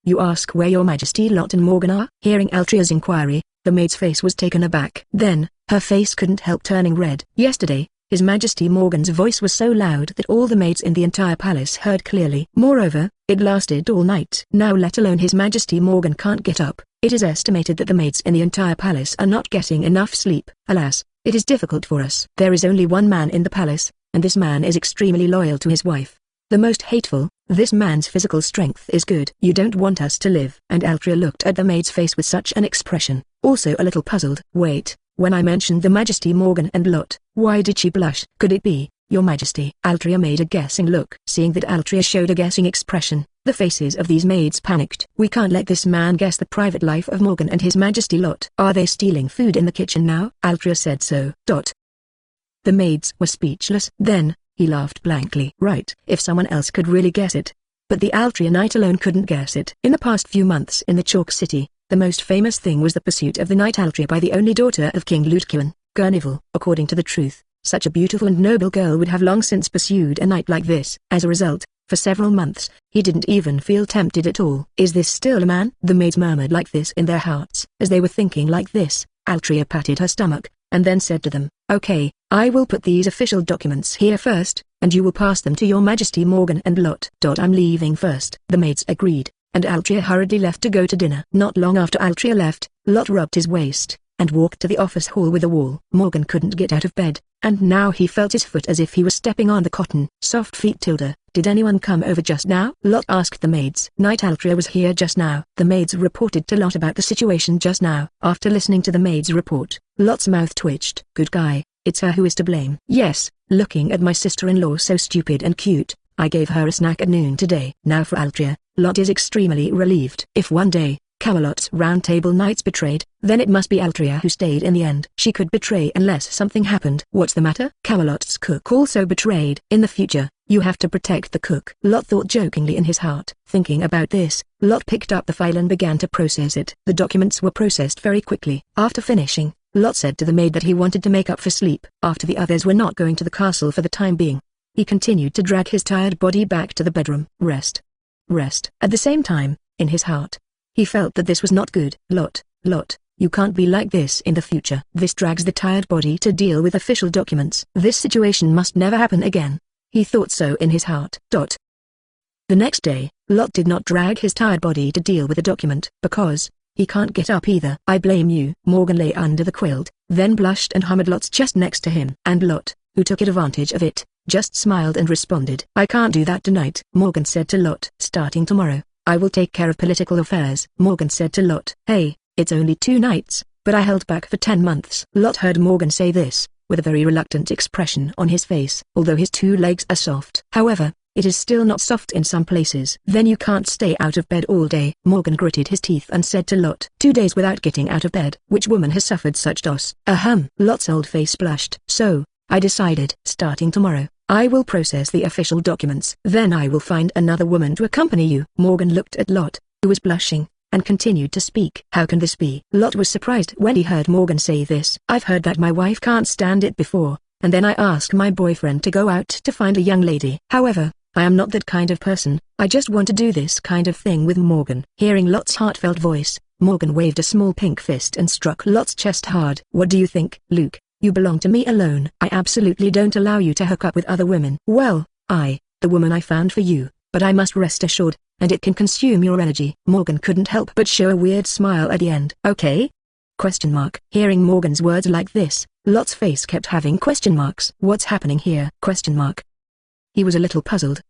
You ask where your Majesty Lot and Morgan are? Hearing Altria's inquiry, the maid's face was taken aback. Then, her face couldn't help turning red. Yesterday, His Majesty Morgan's voice was so loud that all the maids in the entire palace heard clearly. Moreover, it lasted all night. Now let alone His Majesty Morgan can't get up. It is estimated that the maids in the entire palace are not getting enough sleep. Alas, it is difficult for us. There is only one man in the palace, and this man is extremely loyal to his wife. The most hateful, this man's physical strength is good. You don't want us to live. And Altria looked at the maid's face with such an expression, also a little puzzled. Wait, when I mentioned the Majesty Morgan and Lot, why did she blush? Could it be, Your Majesty? Altria made a guessing look. Seeing that Altria showed a guessing expression, the faces of these maids panicked. We can't let this man guess the private life of Morgan and His Majesty Lot. Are they stealing food in the kitchen now? Altria said so. The maids were speechless. Then, he laughed blankly. Right, if someone else could really guess it. But the Altria Knight alone couldn't guess it. In the past few months in the Chalk City, the most famous thing was the pursuit of the Knight Altria by the only daughter of King Ludkian, Gurnival. According to the truth, such a beautiful and noble girl would have long since pursued a knight like this. As a result, for several months, he didn't even feel tempted at all. Is this still a man? The maids murmured like this in their hearts. As they were thinking like this, Altria patted her stomach, and then said to them, Okay, I will put these official documents here first, and you will pass them to Your Majesty Morgan and Lot. I'm leaving first. The maids agreed, and Altria hurriedly left to go to dinner. Not long after Altria left, Lot rubbed his waist, and walked to the office hall with a wall. Morgan couldn't get out of bed, and now he felt his foot as if he was stepping on the cotton. Soft feet. Did anyone come over just now? Lot asked the maids. Knight Altria was here just now. The maids reported to Lot about the situation just now. After listening to the maids' report, Lot's mouth twitched. Good guy, it's her who is to blame. Yes, looking at my sister-in-law so stupid and cute, I gave her a snack at noon today. Now for Altria, Lot is extremely relieved. If one day, Camelot's round table knights betrayed, then it must be Altria who stayed in the end. She could betray unless something happened. What's the matter? Camelot's cook also betrayed. In the future, you have to protect the cook. Lot thought jokingly in his heart. Thinking about this, Lot picked up the file and began to process it. The documents were processed very quickly. After finishing, Lot said to the maid that he wanted to make up for sleep. After the others were not going to the castle for the time being, he continued to drag his tired body back to the bedroom. Rest. At the same time, in his heart, he felt that this was not good. Lot, you can't be like this in the future. This drags the tired body to deal with official documents. This situation must never happen again. He thought so in his heart. The next day, Lot did not drag his tired body to deal with the document, because he can't get up either. I blame you. Morgan lay under the quilt, then blushed and hummed Lot's chest next to him. And Lot, who took advantage of it, just smiled and responded. I can't do that tonight. Morgan said to Lot. Starting tomorrow, I will take care of political affairs. Morgan said to Lot. Hey, it's only 2 nights, but I held back for 10 months. Lot heard Morgan say this, with a very reluctant expression on his face. Although his 2 legs are soft. However, it is still not soft in some places. Then you can't stay out of bed all day. Morgan gritted his teeth and said to Lot. 2 days without getting out of bed. Which woman has suffered such loss? Lot's old face blushed. So, I decided. Starting tomorrow, I will process the official documents. Then I will find another woman to accompany you. Morgan looked at Lot, who was blushing, and continued to speak. How can this be? Lot was surprised when he heard Morgan say this. I've heard that my wife can't stand it before, and then I ask my boyfriend to go out to find a young lady. However, I am not that kind of person. I just want to do this kind of thing with Morgan. Hearing Lot's heartfelt voice, Morgan waved a small pink fist and struck Lot's chest hard. What do you think, Luke? You belong to me alone. I absolutely don't allow you to hook up with other women. Well, the woman I found for you, but I must rest assured, and it can consume your energy." Morgan couldn't help but show a weird smile at the end. "Okay?" Question mark. Hearing Morgan's words like this, Lot's face kept having question marks. "What's happening here?" Question mark. He was a little puzzled.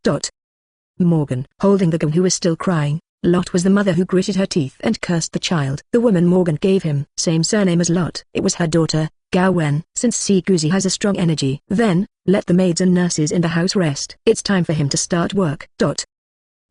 Morgan, holding the girl who was still crying. Lot was the mother who gritted her teeth and cursed the child. The woman Morgan gave him, same surname as Lot. It was her daughter, Gao Wen. Since Sexual Gouzi has a strong energy, then, let the maids and nurses in the house rest. It's time for him to start work.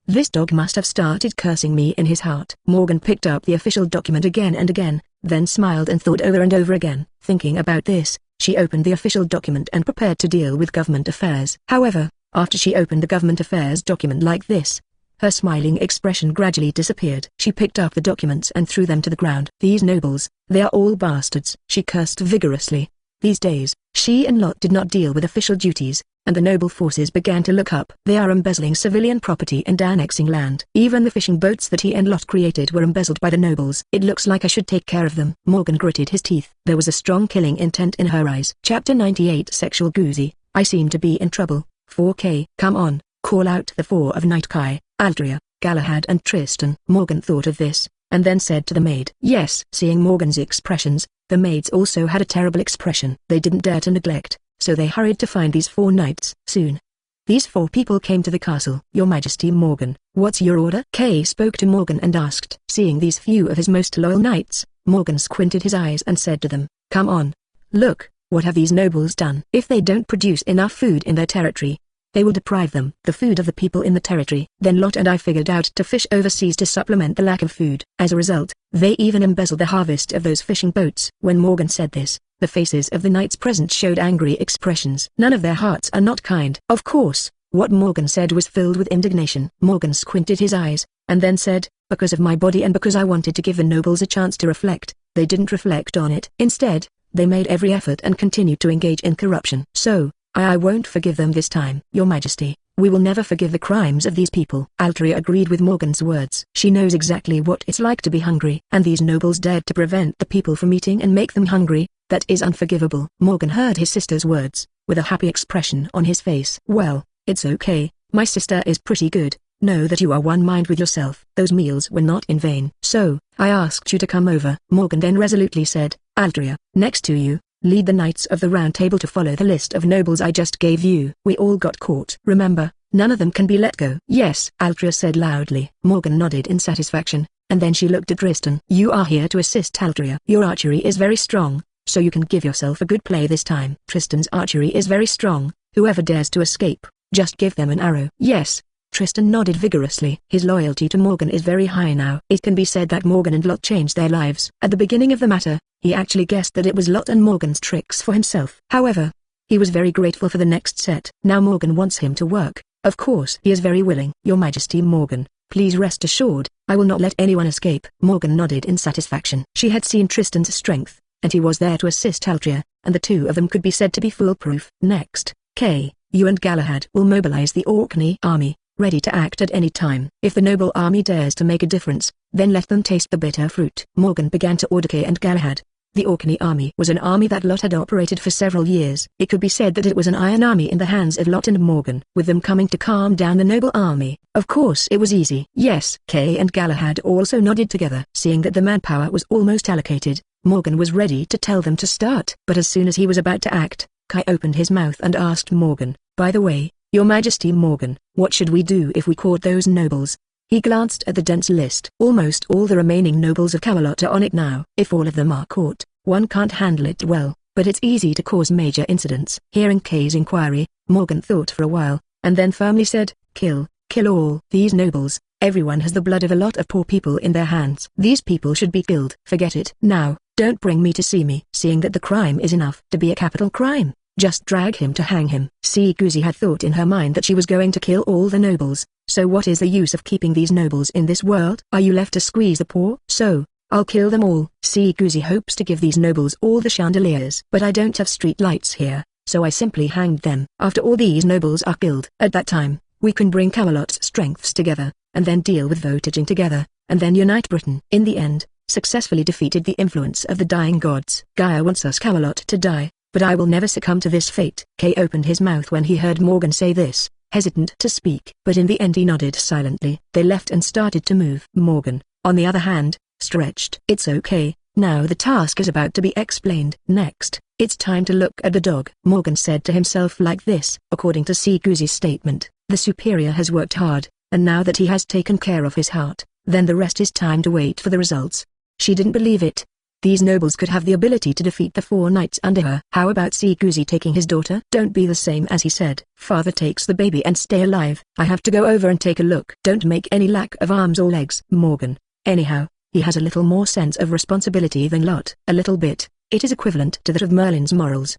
This dog must have started cursing me in his heart. Morgan picked up the official document again and again, then smiled and thought over and over again. Thinking about this, she opened the official document and prepared to deal with government affairs. However, after she opened the government affairs document like this, her smiling expression gradually disappeared. She picked up the documents and threw them to the ground. "These nobles, they are all bastards," she cursed vigorously. These days, she and Lot did not deal with official duties, and the noble forces began to look up. They are embezzling civilian property and annexing land. Even the fishing boats that he and Lot created were embezzled by the nobles. "It looks like I should take care of them." Morgan gritted his teeth. There was a strong killing intent in her eyes. Chapter 98 Sexual Gouzi. I seem to be in trouble. 4K. Come on, call out the four of Night Kai, Aldria, Galahad and Tristan. Morgan thought of this, and then said to the maid, "Yes." Seeing Morgan's expressions, the maids also had a terrible expression. They didn't dare to neglect, so they hurried to find these four knights. Soon, these four people came to the castle. "Your Majesty Morgan, what's your order?" Kay spoke to Morgan and asked. Seeing these few of his most loyal knights, Morgan squinted his eyes and said to them, "Come on. Look, what have these nobles done? If they don't produce enough food in their territory, they will deprive them the food of the people in the territory." Then Lot and I figured out to fish overseas to supplement the lack of food. As a result, they even embezzled the harvest of those fishing boats. When Morgan said this, the faces of the knights present showed angry expressions. None of their hearts are not kind. Of course, what Morgan said was filled with indignation. Morgan squinted his eyes, and then said, "Because of my body and because I wanted to give the nobles a chance to reflect, they didn't reflect on it. Instead, they made every effort and continued to engage in corruption. So, I won't forgive them this time." "Your Majesty, we will never forgive the crimes of these people." Aldria agreed with Morgan's words. She knows exactly what it's like to be hungry. And these nobles dared to prevent the people from eating and make them hungry. That is unforgivable. Morgan heard his sister's words, with a happy expression on his face. "Well, it's okay, my sister is pretty good. Know that you are one mind with yourself. Those meals were not in vain. So, I asked you to come over." Morgan then resolutely said, "Aldria, next to you, lead the Knights of the Round Table to follow the list of nobles I just gave you. We all got caught. Remember, none of them can be let go." "Yes," Aldria said loudly. Morgan nodded in satisfaction, and then she looked at Tristan. "You are here to assist Aldria. Your archery is very strong, so you can give yourself a good play this time." Tristan's archery is very strong. Whoever dares to escape, just give them an arrow. "Yes." Tristan nodded vigorously. His loyalty to Morgan is very high now. It can be said that Morgan and Lot changed their lives. At the beginning of the matter, he actually guessed that it was Lot and Morgan's tricks for himself. However, he was very grateful for the next set. Now Morgan wants him to work. Of course he is very willing. "Your Majesty Morgan, please rest assured, I will not let anyone escape." Morgan nodded in satisfaction. She had seen Tristan's strength, and he was there to assist Aldria, and the two of them could be said to be foolproof. "Next, Kay, you and Galahad will mobilize the Orkney army, ready to act at any time. If the noble army dares to make a difference, then let them taste the bitter fruit." Morgan began to order Kay and Galahad. The Orkney army was an army that Lot had operated for several years. It could be said that it was an iron army in the hands of Lot and Morgan. With them coming to calm down the noble army, of course it was easy. "Yes." Kay and Galahad also nodded together. Seeing that the manpower was almost allocated, Morgan was ready to tell them to start. But as soon as he was about to act, Kai opened his mouth and asked Morgan, "By the way, Your Majesty Morgan, what should we do if we caught those nobles?" He glanced at the dense list. Almost all the remaining nobles of Camelot are on it now. If all of them are caught, one can't handle it well, but it's easy to cause major incidents. Hearing Kay's inquiry, Morgan thought for a while, and then firmly said, Kill all. These nobles, everyone has the blood of a lot of poor people in their hands. These people should be killed." "Forget it. Now, don't bring me to see me." Seeing that the crime is enough to be a capital crime, just drag him to hang him. Sexual Gouzi had thought in her mind that she was going to kill all the nobles, so what is the use of keeping these nobles in this world? Are you left to squeeze the poor? So, I'll kill them all. Sexual Gouzi hopes to give these nobles all the chandeliers. But I don't have street lights here, so I simply hanged them. After all these nobles are killed, at that time, we can bring Camelot's strengths together, and then deal with votaging together, and then unite Britain. In the end, successfully defeated the influence of the dying gods. Gaia wants us Camelot to die, but I will never succumb to this fate. Kay opened his mouth when he heard Morgan say this, hesitant to speak. But in the end he nodded silently. They left and started to move. Morgan, on the other hand, stretched. It's okay, now the task is about to be explained. Next, it's time to look at the dog. Morgan said to himself like this. According to Gouzi's statement, the superior has worked hard, and now that he has taken care of his heart, then the rest is time to wait for the results. She didn't believe it. These nobles could have the ability to defeat the 4 knights under her. How about Gouzi taking his daughter? Don't be the same as he said. Father takes the baby and stay alive. I have to go over and take a look. Don't make any lack of arms or legs. Morgan. Anyhow, he has a little more sense of responsibility than Lot. A little bit. It is equivalent to that of Merlin's morals.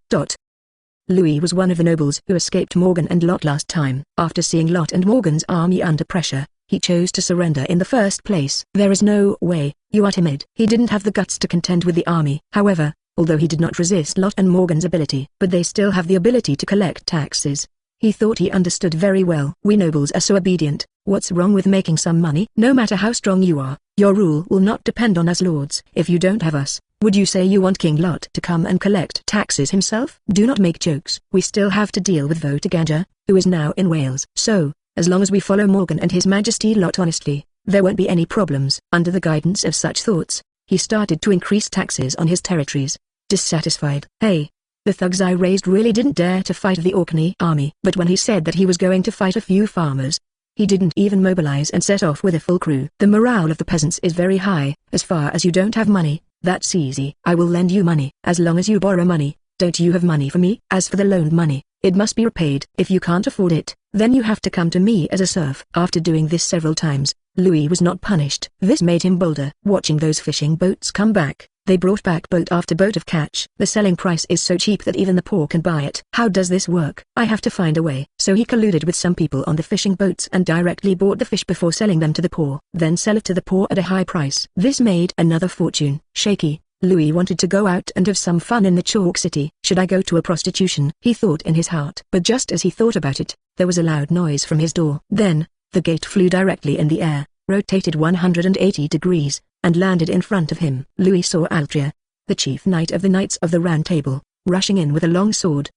Louis was one of the nobles who escaped Morgan and Lot last time. After seeing Lot and Morgan's army under pressure, he chose to surrender in the first place. There is no way, you are timid. He didn't have the guts to contend with the army. However, although he did not resist Lot and Morgan's ability, but they still have the ability to collect taxes. He thought he understood very well. We nobles are so obedient. What's wrong with making some money? No matter how strong you are, your rule will not depend on us lords. If you don't have us, would you say you want King Lot to come and collect taxes himself? Do not make jokes. We still have to deal with Vortigauga, who is now in Wales. So, as long as we follow Morgan and His Majesty Lot honestly, there won't be any problems. Under the guidance of such thoughts, he started to increase taxes on his territories. Dissatisfied. Hey! The thugs I raised really didn't dare to fight the Orkney army. But when he said that he was going to fight a few farmers, he didn't even mobilize and set off with a full crew. The morale of the peasants is very high. As far as you don't have money, that's easy. I will lend you money. As long as you borrow money, don't you have money for me? As for the loaned money, it must be repaid. If you can't afford it, then you have to come to me as a serf. After doing this several times, Louis was not punished. This made him bolder. Watching those fishing boats come back, they brought back boat after boat of catch. The selling price is so cheap that even the poor can buy it. How does this work? I have to find a way. So he colluded with some people on the fishing boats and directly bought the fish before selling them to the poor. Then sell it to the poor at a high price. This made another fortune. Shaky, Louis wanted to go out and have some fun in the chalk city. Should I go to a prostitution? He thought in his heart. But just as he thought about it, there was a loud noise from his door. Then, the gate flew directly in the air, rotated 180 degrees, and landed in front of him. Louis saw Altria, the chief knight of the Knights of the Round Table, rushing in with a long sword.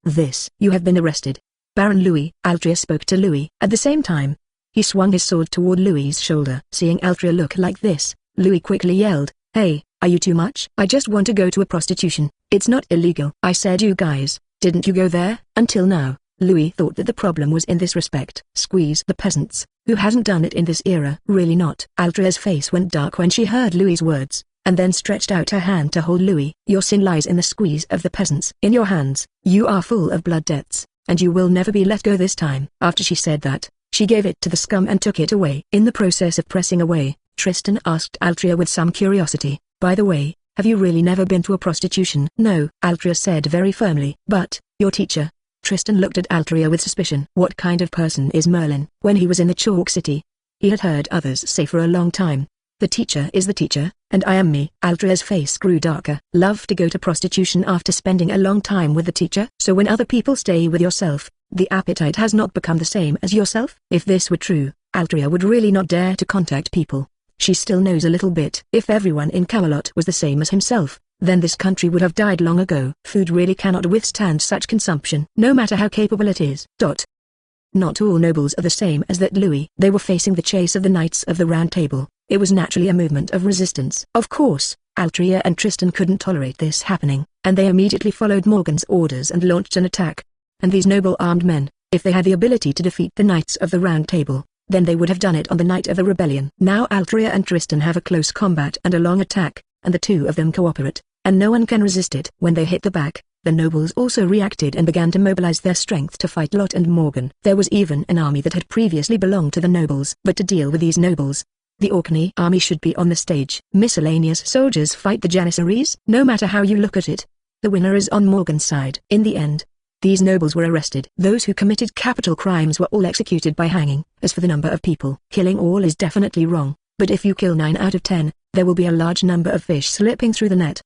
You have been arrested. Baron Louis. Altria spoke to Louis. At the same time, he swung his sword toward Louis's shoulder. Seeing Altria look like this, Louis quickly yelled, "Hey, are you too much? I just want to go to a prostitution. It's not illegal." I said you guys, didn't you go there? Until now, Louis thought that the problem was in this respect. Squeeze the peasants. Who hasn't done it in this era? Really not. Altria's face went dark when she heard Louis's words, and then stretched out her hand to hold Louis. Your sin lies in the squeeze of the peasants. In your hands, you are full of blood debts, and you will never be let go this time. After she said that, she gave it to the scum and took it away. In the process of pressing away, Tristan asked Altria with some curiosity, "By the way, have you really never been to a prostitution?" "No," Altria said very firmly. "But, your teacher?" Tristan looked at Altria with suspicion. What kind of person is Merlin? When he was in the chalk city, he had heard others say for a long time, "The teacher is the teacher, and I am me." Altria's face grew darker. Love to go to prostitution after spending a long time with the teacher? So when other people stay with yourself, the appetite has not become the same as yourself? If this were true, Altria would really not dare to contact people. She still knows a little bit. If everyone in Camelot was the same as himself, then this country would have died long ago. Food really cannot withstand such consumption, no matter how capable it is. Not all nobles are the same as that Louis. They were facing the chase of the Knights of the Round Table. It was naturally a movement of resistance. Of course, Altria and Tristan couldn't tolerate this happening, and they immediately followed Morgan's orders and launched an attack. And these noble armed men, if they had the ability to defeat the Knights of the Round Table, then they would have done it on the night of the rebellion. Now Altria and Tristan have a close combat and a long attack, and the two of them cooperate, and no one can resist it. When they hit the back, the nobles also reacted and began to mobilize their strength to fight Lot and Morgan. There was even an army that had previously belonged to the nobles. But to deal with these nobles, the Orkney army should be on the stage. Miscellaneous soldiers fight the Janissaries. No matter how you look at it, the winner is on Morgan's side. In the end, these nobles were arrested. Those who committed capital crimes were all executed by hanging. As for the number of people, killing all is definitely wrong, but if you kill 9 out of 10, there will be a large number of fish slipping through the net.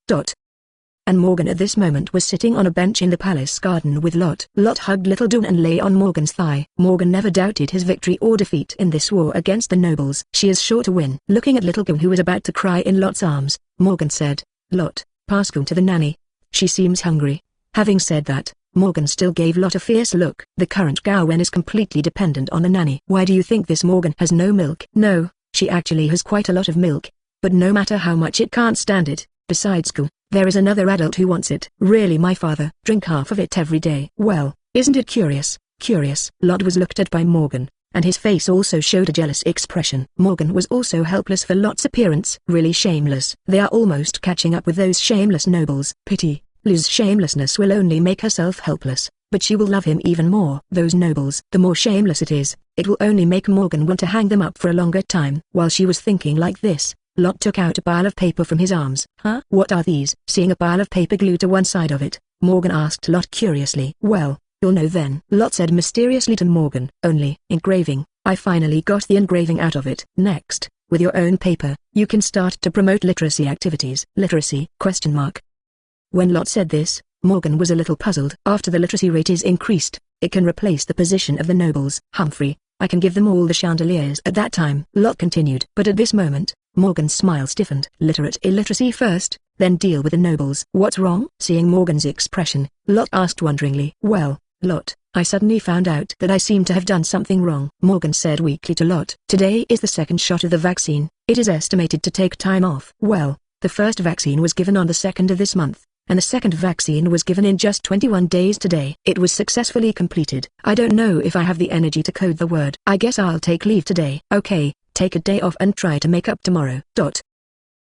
And Morgan at this moment was sitting on a bench in the palace garden with Lot. Lot hugged little Dawn and lay on Morgan's thigh. Morgan never doubted his victory or defeat in this war against the nobles. She is sure to win. Looking at little Dawn who was about to cry in Lot's arms, Morgan said, "Lot, pass Dawn to the nanny. She seems hungry. Having said that, Morgan still gave Lot a fierce look. The current Gao Wen is completely dependent on the nanny. Why do you think this Morgan has no milk? No, she actually has quite a lot of milk. But no matter how much it can't stand it. Besides school, there is another adult who wants it. Really, my father? Drink half of it every day. Well, isn't it curious? Curious. Lot was looked at by Morgan, and his face also showed a jealous expression. Morgan was also helpless for Lot's appearance. Really shameless. They are almost catching up with those shameless nobles. Pity. Liz's shamelessness will only make herself helpless, but she will love him even more. Those nobles, the more shameless it will only make Morgan want to hang them up for a longer time. While she was thinking like this, Lot took out a pile of paper from his arms. Huh? What are these? Seeing a pile of paper glued to one side of it, Morgan asked Lot curiously. Well, you'll know then, Lot said mysteriously to Morgan. Only engraving. I finally got the engraving out of it. Next, with your own paper, you can start to promote literacy activities. Literacy? ? When Lot said this, Morgan was a little puzzled. After the literacy rate is increased, it can replace the position of the nobles. Humphrey, I can give them all the chandeliers at that time. Lot continued. But at this moment, Morgan's smile stiffened. Illiteracy first, then deal with the nobles. What's wrong? Seeing Morgan's expression, Lot asked wonderingly. Well, Lot, I suddenly found out that I seem to have done something wrong. Morgan said weakly to Lot. Today is the second shot of the vaccine. It is estimated to take time off. Well, the first vaccine was given on the 2nd of this month, and the second vaccine was given in just 21 days today. It was successfully completed. I don't know if I have the energy to code the word. I guess I'll take leave today. Okay, take a day off and try to make up tomorrow.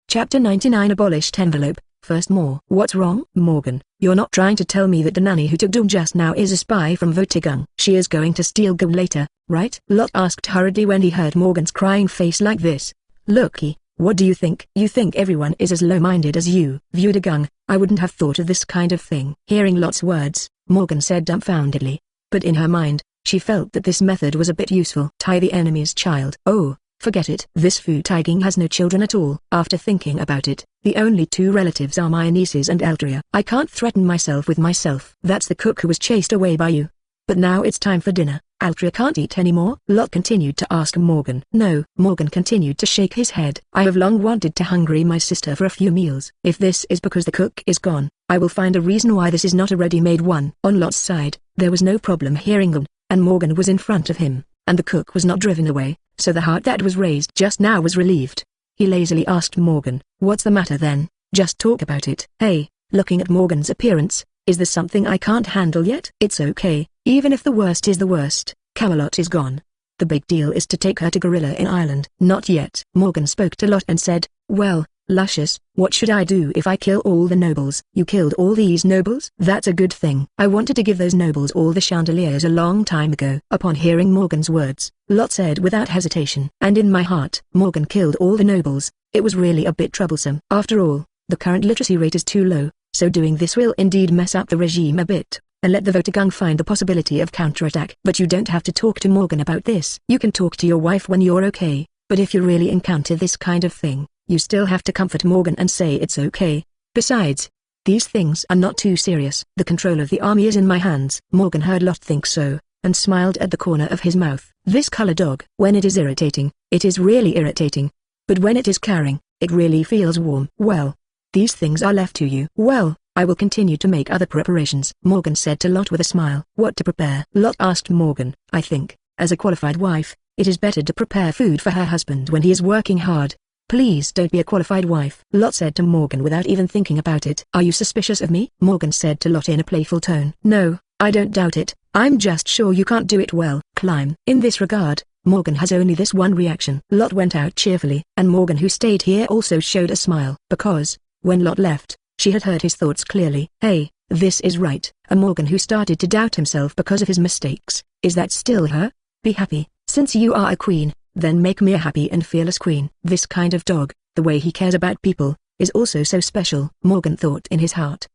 Chapter 99 Abolished envelope. First more. What's wrong? Morgan, you're not trying to tell me that the nanny who took Doom just now is a spy from Votigung. She is going to steal Gao later, right? Lot asked hurriedly when he heard Morgan's crying face like this. Looky, what do you think? You think everyone is as low-minded as you? Votigung, I wouldn't have thought of this kind of thing. Hearing Lot's words, Morgan said dumbfoundedly. But in her mind, she felt that this method was a bit useful. Tie the enemy's child. Oh, forget it. This Votigung has no children at all. After thinking about it, the only two relatives are my nieces and Altria. I can't threaten myself with myself. That's the cook who was chased away by you. But now it's time for dinner. Altria can't eat anymore? Lot continued to ask Morgan. No. Morgan continued to shake his head. I have long wanted to hungry my sister for a few meals. If this is because the cook is gone, I will find a reason why this is not a ready-made one. On Lot's side, there was no problem hearing them, and Morgan was in front of him, and the cook was not driven away, so the heart that was raised just now was relieved. He lazily asked Morgan, what's the matter then? Just talk about it. Hey, looking at Morgan's appearance, is there something I can't handle yet? It's okay, even if the worst is the worst. Camelot is gone. The big deal is to take her to Gorilla in Ireland. Not yet. Morgan spoke to Lot and said, well, Lucius, what should I do if I kill all the nobles? You killed all these nobles? That's a good thing. I wanted to give those nobles all the chandeliers a long time ago. Upon hearing Morgan's words, Lot said without hesitation, and in my heart, Morgan killed all the nobles. It was really a bit troublesome. After all, the current literacy rate is too low, so doing this will indeed mess up the regime a bit, and let the Votigung find the possibility of counterattack. But you don't have to talk to Morgan about this. You can talk to your wife when you're okay, but if you really encounter this kind of thing, you still have to comfort Morgan and say it's okay. Besides, these things are not too serious. The control of the army is in my hands. Morgan heard Lot think so, and smiled at the corner of his mouth. This color dog, when it is irritating, it is really irritating. But when it is caring, it really feels warm. Well, these things are left to you. Well, I will continue to make other preparations, Morgan said to Lot with a smile. What to prepare? Lot asked Morgan. I think, as a qualified wife, it is better to prepare food for her husband when he is working hard. Please don't be a qualified wife, Lot said to Morgan without even thinking about it. Are you suspicious of me? Morgan said to Lot in a playful tone. No, I don't doubt it. I'm just sure you can't do it well. Climb. In this regard, Morgan has only this one reaction. Lot went out cheerfully, and Morgan who stayed here also showed a smile. Because, when Lot left, she had heard his thoughts clearly. Hey, this is right. A Morgan who started to doubt himself because of his mistakes. Is that still her? Be happy, since you are a queen. Then make me a happy and fearless queen. This kind of dog, the way he cares about people, is also so special, Morgan thought in his heart.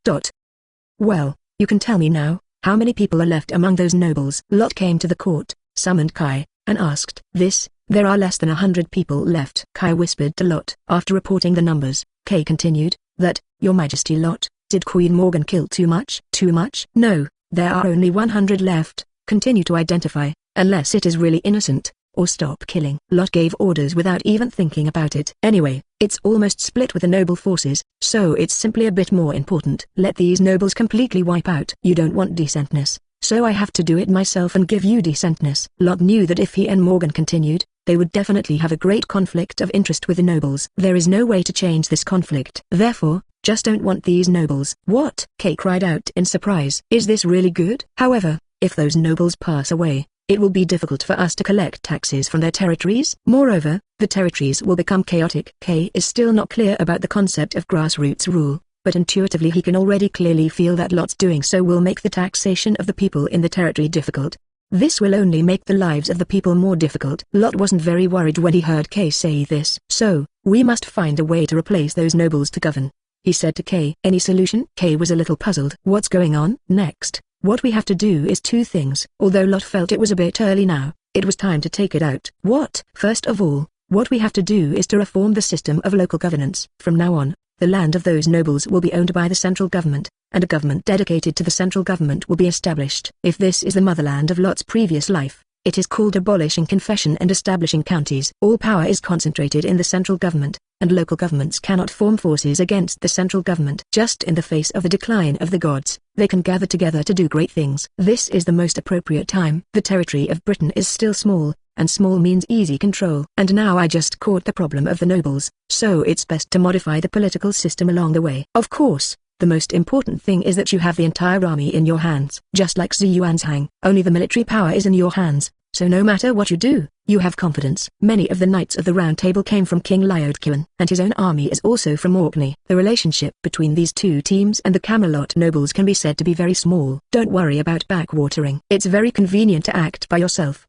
Well, you can tell me now, how many people are left among those nobles? Lot came to the court, summoned Kai, and asked. There are less than 100 people left. Kai whispered to Lot. After reporting the numbers, Kai continued, that, Your Majesty Lot, did Queen Morgan kill too much? Too much? No, there are only 100 left. Continue to identify, unless it is really innocent. or stop killing. Lot gave orders without even thinking about it. Anyway, it's almost split with the noble forces, so it's simply a bit more important. Let these nobles completely wipe out. You don't want decentness, so I have to do it myself and give you decentness. Lot knew that if he and Morgan continued, they would definitely have a great conflict of interest with the nobles. There is no way to change this conflict. Therefore, just don't want these nobles. What? Kay cried out in surprise. Is this really good? However, if those nobles pass away, it will be difficult for us to collect taxes from their territories. Moreover, the territories will become chaotic. Kay is still not clear about the concept of grassroots rule, but intuitively he can already clearly feel that Lot's doing so will make the taxation of the people in the territory difficult. This will only make the lives of the people more difficult. Lot wasn't very worried when he heard Kay say this. So, we must find a way to replace those nobles to govern, he said to Kay. Any solution? Kay was a little puzzled. What's going on? Next, what we have to do is two things. Although Lot felt it was a bit early now, it was time to take it out. What? First of all, what we have to do is to reform the system of local governance. From now on, the land of those nobles will be owned by the central government, and a government dedicated to the central government will be established. If this is the motherland of Lot's previous life, it is called abolishing confession and establishing counties. All power is concentrated in the central government, and local governments cannot form forces against the central government. Just in the face of the decline of the gods, they can gather together to do great things. This is the most appropriate time. The territory of Britain is still small, and small means easy control. And now I just caught the problem of the nobles, so it's best to modify the political system along the way. Of course, the most important thing is that you have the entire army in your hands. Just like Ziyuanzhang, only the military power is in your hands, so no matter what you do, you have confidence. Many of the knights of the Round Table came from King Liudqian, and his own army is also from Orkney. The relationship between these two teams and the Camelot nobles can be said to be very small. Don't worry about backwatering. It's very convenient to act by yourself.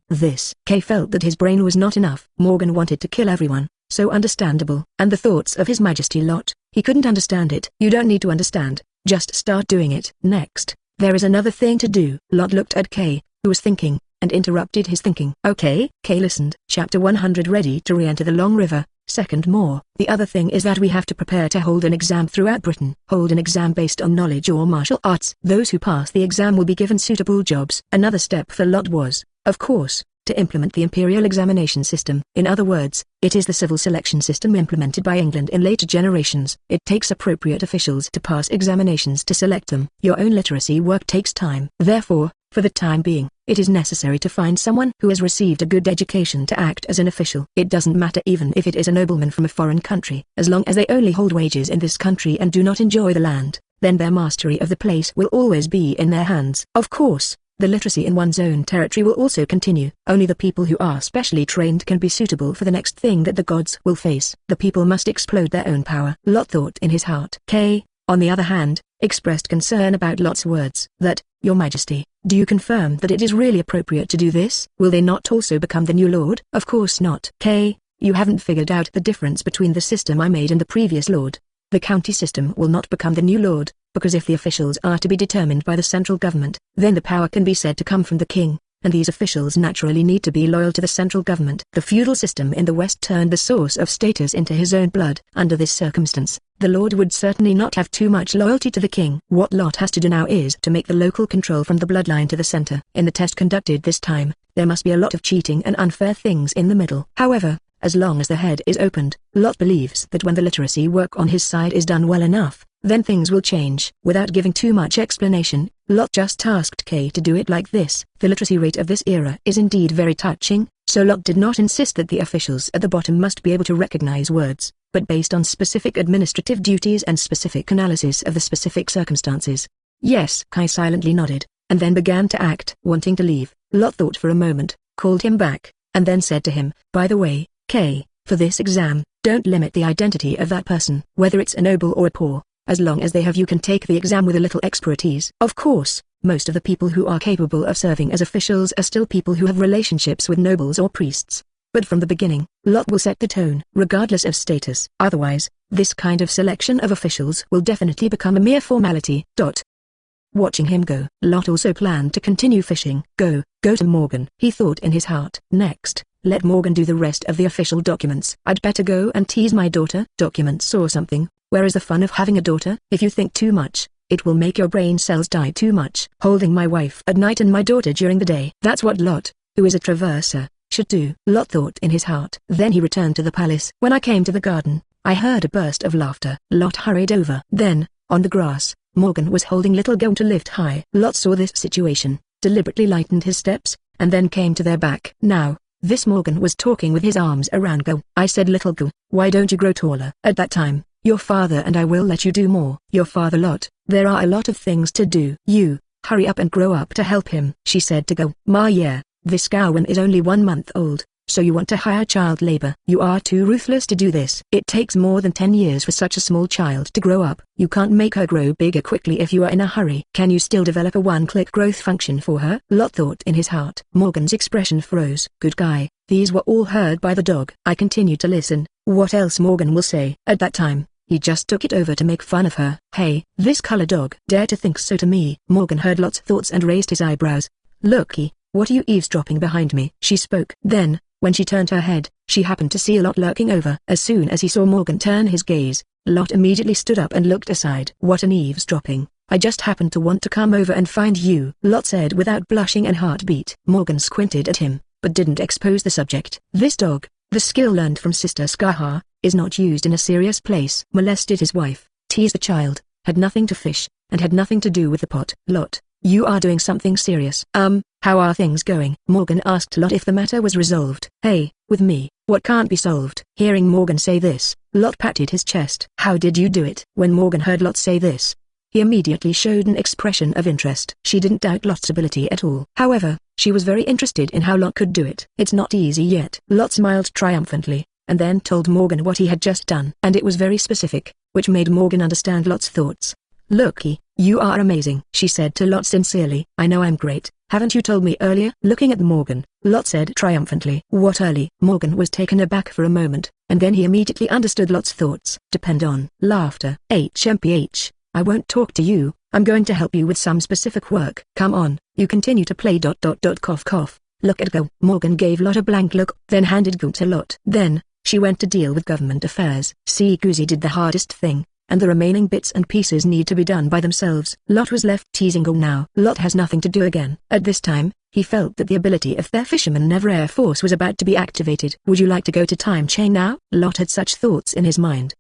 Kay felt that his brain was not enough. Morgan wanted to kill everyone, so understandable. And the thoughts of His Majesty Lot, he couldn't understand it. You don't need to understand, just start doing it. Next, there is another thing to do. Lot looked at Kay, who was thinking, and interrupted his thinking. Okay, Kay listened. Chapter 100. Ready to re-enter the Long River. Second more. The other thing is that we have to prepare to hold an exam throughout Britain. Hold an exam based on knowledge or martial arts. Those who pass the exam will be given suitable jobs. Another step for Lot was, of course, to implement the imperial examination system. In other words, it is the civil selection system implemented by England in later generations. It takes appropriate officials to pass examinations to select them. Your own literacy work takes time. Therefore, for the time being, it is necessary to find someone who has received a good education to act as an official. It doesn't matter even if it is a nobleman from a foreign country. As long as they only hold wages in this country and do not enjoy the land, then their mastery of the place will always be in their hands. Of course, the literacy in one's own territory will also continue. Only the people who are specially trained can be suitable for the next thing that the gods will face. The people must explode their own power. Lot thought in his heart. Kay, on the other hand, expressed concern about Lot's words. That, Your Majesty, do you confirm that it is really appropriate to do this? Will they not also become the new lord? Of course not. Kay, you haven't figured out the difference between the system I made and the previous lord. The county system will not become the new lord, because if the officials are to be determined by the central government, then the power can be said to come from the king, and these officials naturally need to be loyal to the central government. The feudal system in the West turned the source of status into his own blood. Under this circumstance, the lord would certainly not have too much loyalty to the king. What Lot has to do now is to make the local control from the bloodline to the center. In the test conducted this time, there must be a lot of cheating and unfair things in the middle. However, as long as the head is opened, Lot believes that when the literacy work on his side is done well enough, then things will change. Without giving too much explanation, Lot just asked Kay to do it like this. The literacy rate of this era is indeed very touching, so Lot did not insist that the officials at the bottom must be able to recognize words, but based on specific administrative duties and specific analysis of the specific circumstances. Yes, Kay silently nodded, and then began to act. Wanting to leave, Lot thought for a moment, called him back, and then said to him, by the way, Kay, for this exam, don't limit the identity of that person, whether it's a noble or a poor. As long as they have, you can take the exam with a little expertise. Of course, most of the people who are capable of serving as officials are still people who have relationships with nobles or priests. But from the beginning, Lot will set the tone, regardless of status. Otherwise, this kind of selection of officials will definitely become a mere formality. Watching him go, Lot also planned to continue fishing. Go to Morgan, he thought in his heart. Next, let Morgan do the rest of the official documents. I'd better go and tease my daughter. Documents or something. Where is the fun of having a daughter? If you think too much, it will make your brain cells die too much. Holding my wife at night and my daughter during the day. That's what Lot, who is a traverser, should do, Lot thought in his heart. Then he returned to the palace. When I came to the garden, I heard a burst of laughter. Lot hurried over. Then, on the grass, Morgan was holding little Gao to lift high. Lot saw this situation, deliberately lightened his steps, and then came to their back. Now, this Morgan was talking with his arms around Gao. I said, little Gao, why don't you grow taller? At that time, your father and I will let you do more. Your father Lot, there are a lot of things to do. You, hurry up and grow up to help him. She said to Gao. Ma, yeah, this Gao Wen is only 1 month old, so you want to hire child labor. You are too ruthless to do this. It takes more than 10 years for such a small child to grow up. You can't make her grow bigger quickly if you are in a hurry. Can you still develop a one-click growth function for her? Lot thought in his heart. Morgan's expression froze. Good guy. These were all heard by the dog. I continued to listen. What else Morgan will say? At that time, he just took it over to make fun of her. Hey, this color dog dare to think so to me. Morgan heard Lot's thoughts and raised his eyebrows. Looky, what are you eavesdropping behind me? She spoke. Then, when she turned her head, she happened to see Lot lurking over. As soon as he saw Morgan turn his gaze, Lot immediately stood up and looked aside. What an eavesdropping. I just happened to want to come over and find you, Lot said without blushing and heartbeat. Morgan squinted at him, but didn't expose the subject. This dog, the skill learned from Sister Skaha, is not used in a serious place. Molested his wife, teased the child, had nothing to fish, and had nothing to do with the pot. Lot, you are doing something serious. How are things going? Morgan asked Lot if the matter was resolved. Hey, with me, what can't be solved? Hearing Morgan say this, Lot patted his chest. How did you do it? When Morgan heard Lot say this, he immediately showed an expression of interest. She didn't doubt Lot's ability at all. However, she was very interested in how Lot could do it. It's not easy yet. Lot smiled triumphantly, and then told Morgan what he had just done. And it was very specific, which made Morgan understand Lot's thoughts. Looky, you are amazing, she said to Lot sincerely. I know I'm great, haven't you told me earlier? Looking at Morgan, Lot said triumphantly. What early? Morgan was taken aback for a moment, and then he immediately understood Lot's thoughts. Depend on. Laughter. HMPH. I won't talk to you, I'm going to help you with some specific work. Come on, you continue to play ... cough cough. Look at Gao. Morgan gave Lot a blank look, then handed Gao to Lot. Then, she went to deal with government affairs. Gouzi did the hardest thing, and the remaining bits and pieces need to be done by themselves. Lot was left teasing Gao now. Lot has nothing to do again. At this time, he felt that the ability of their fisherman Never Air Force was about to be activated. Would you like to go to time chain now? Lot had such thoughts in his mind,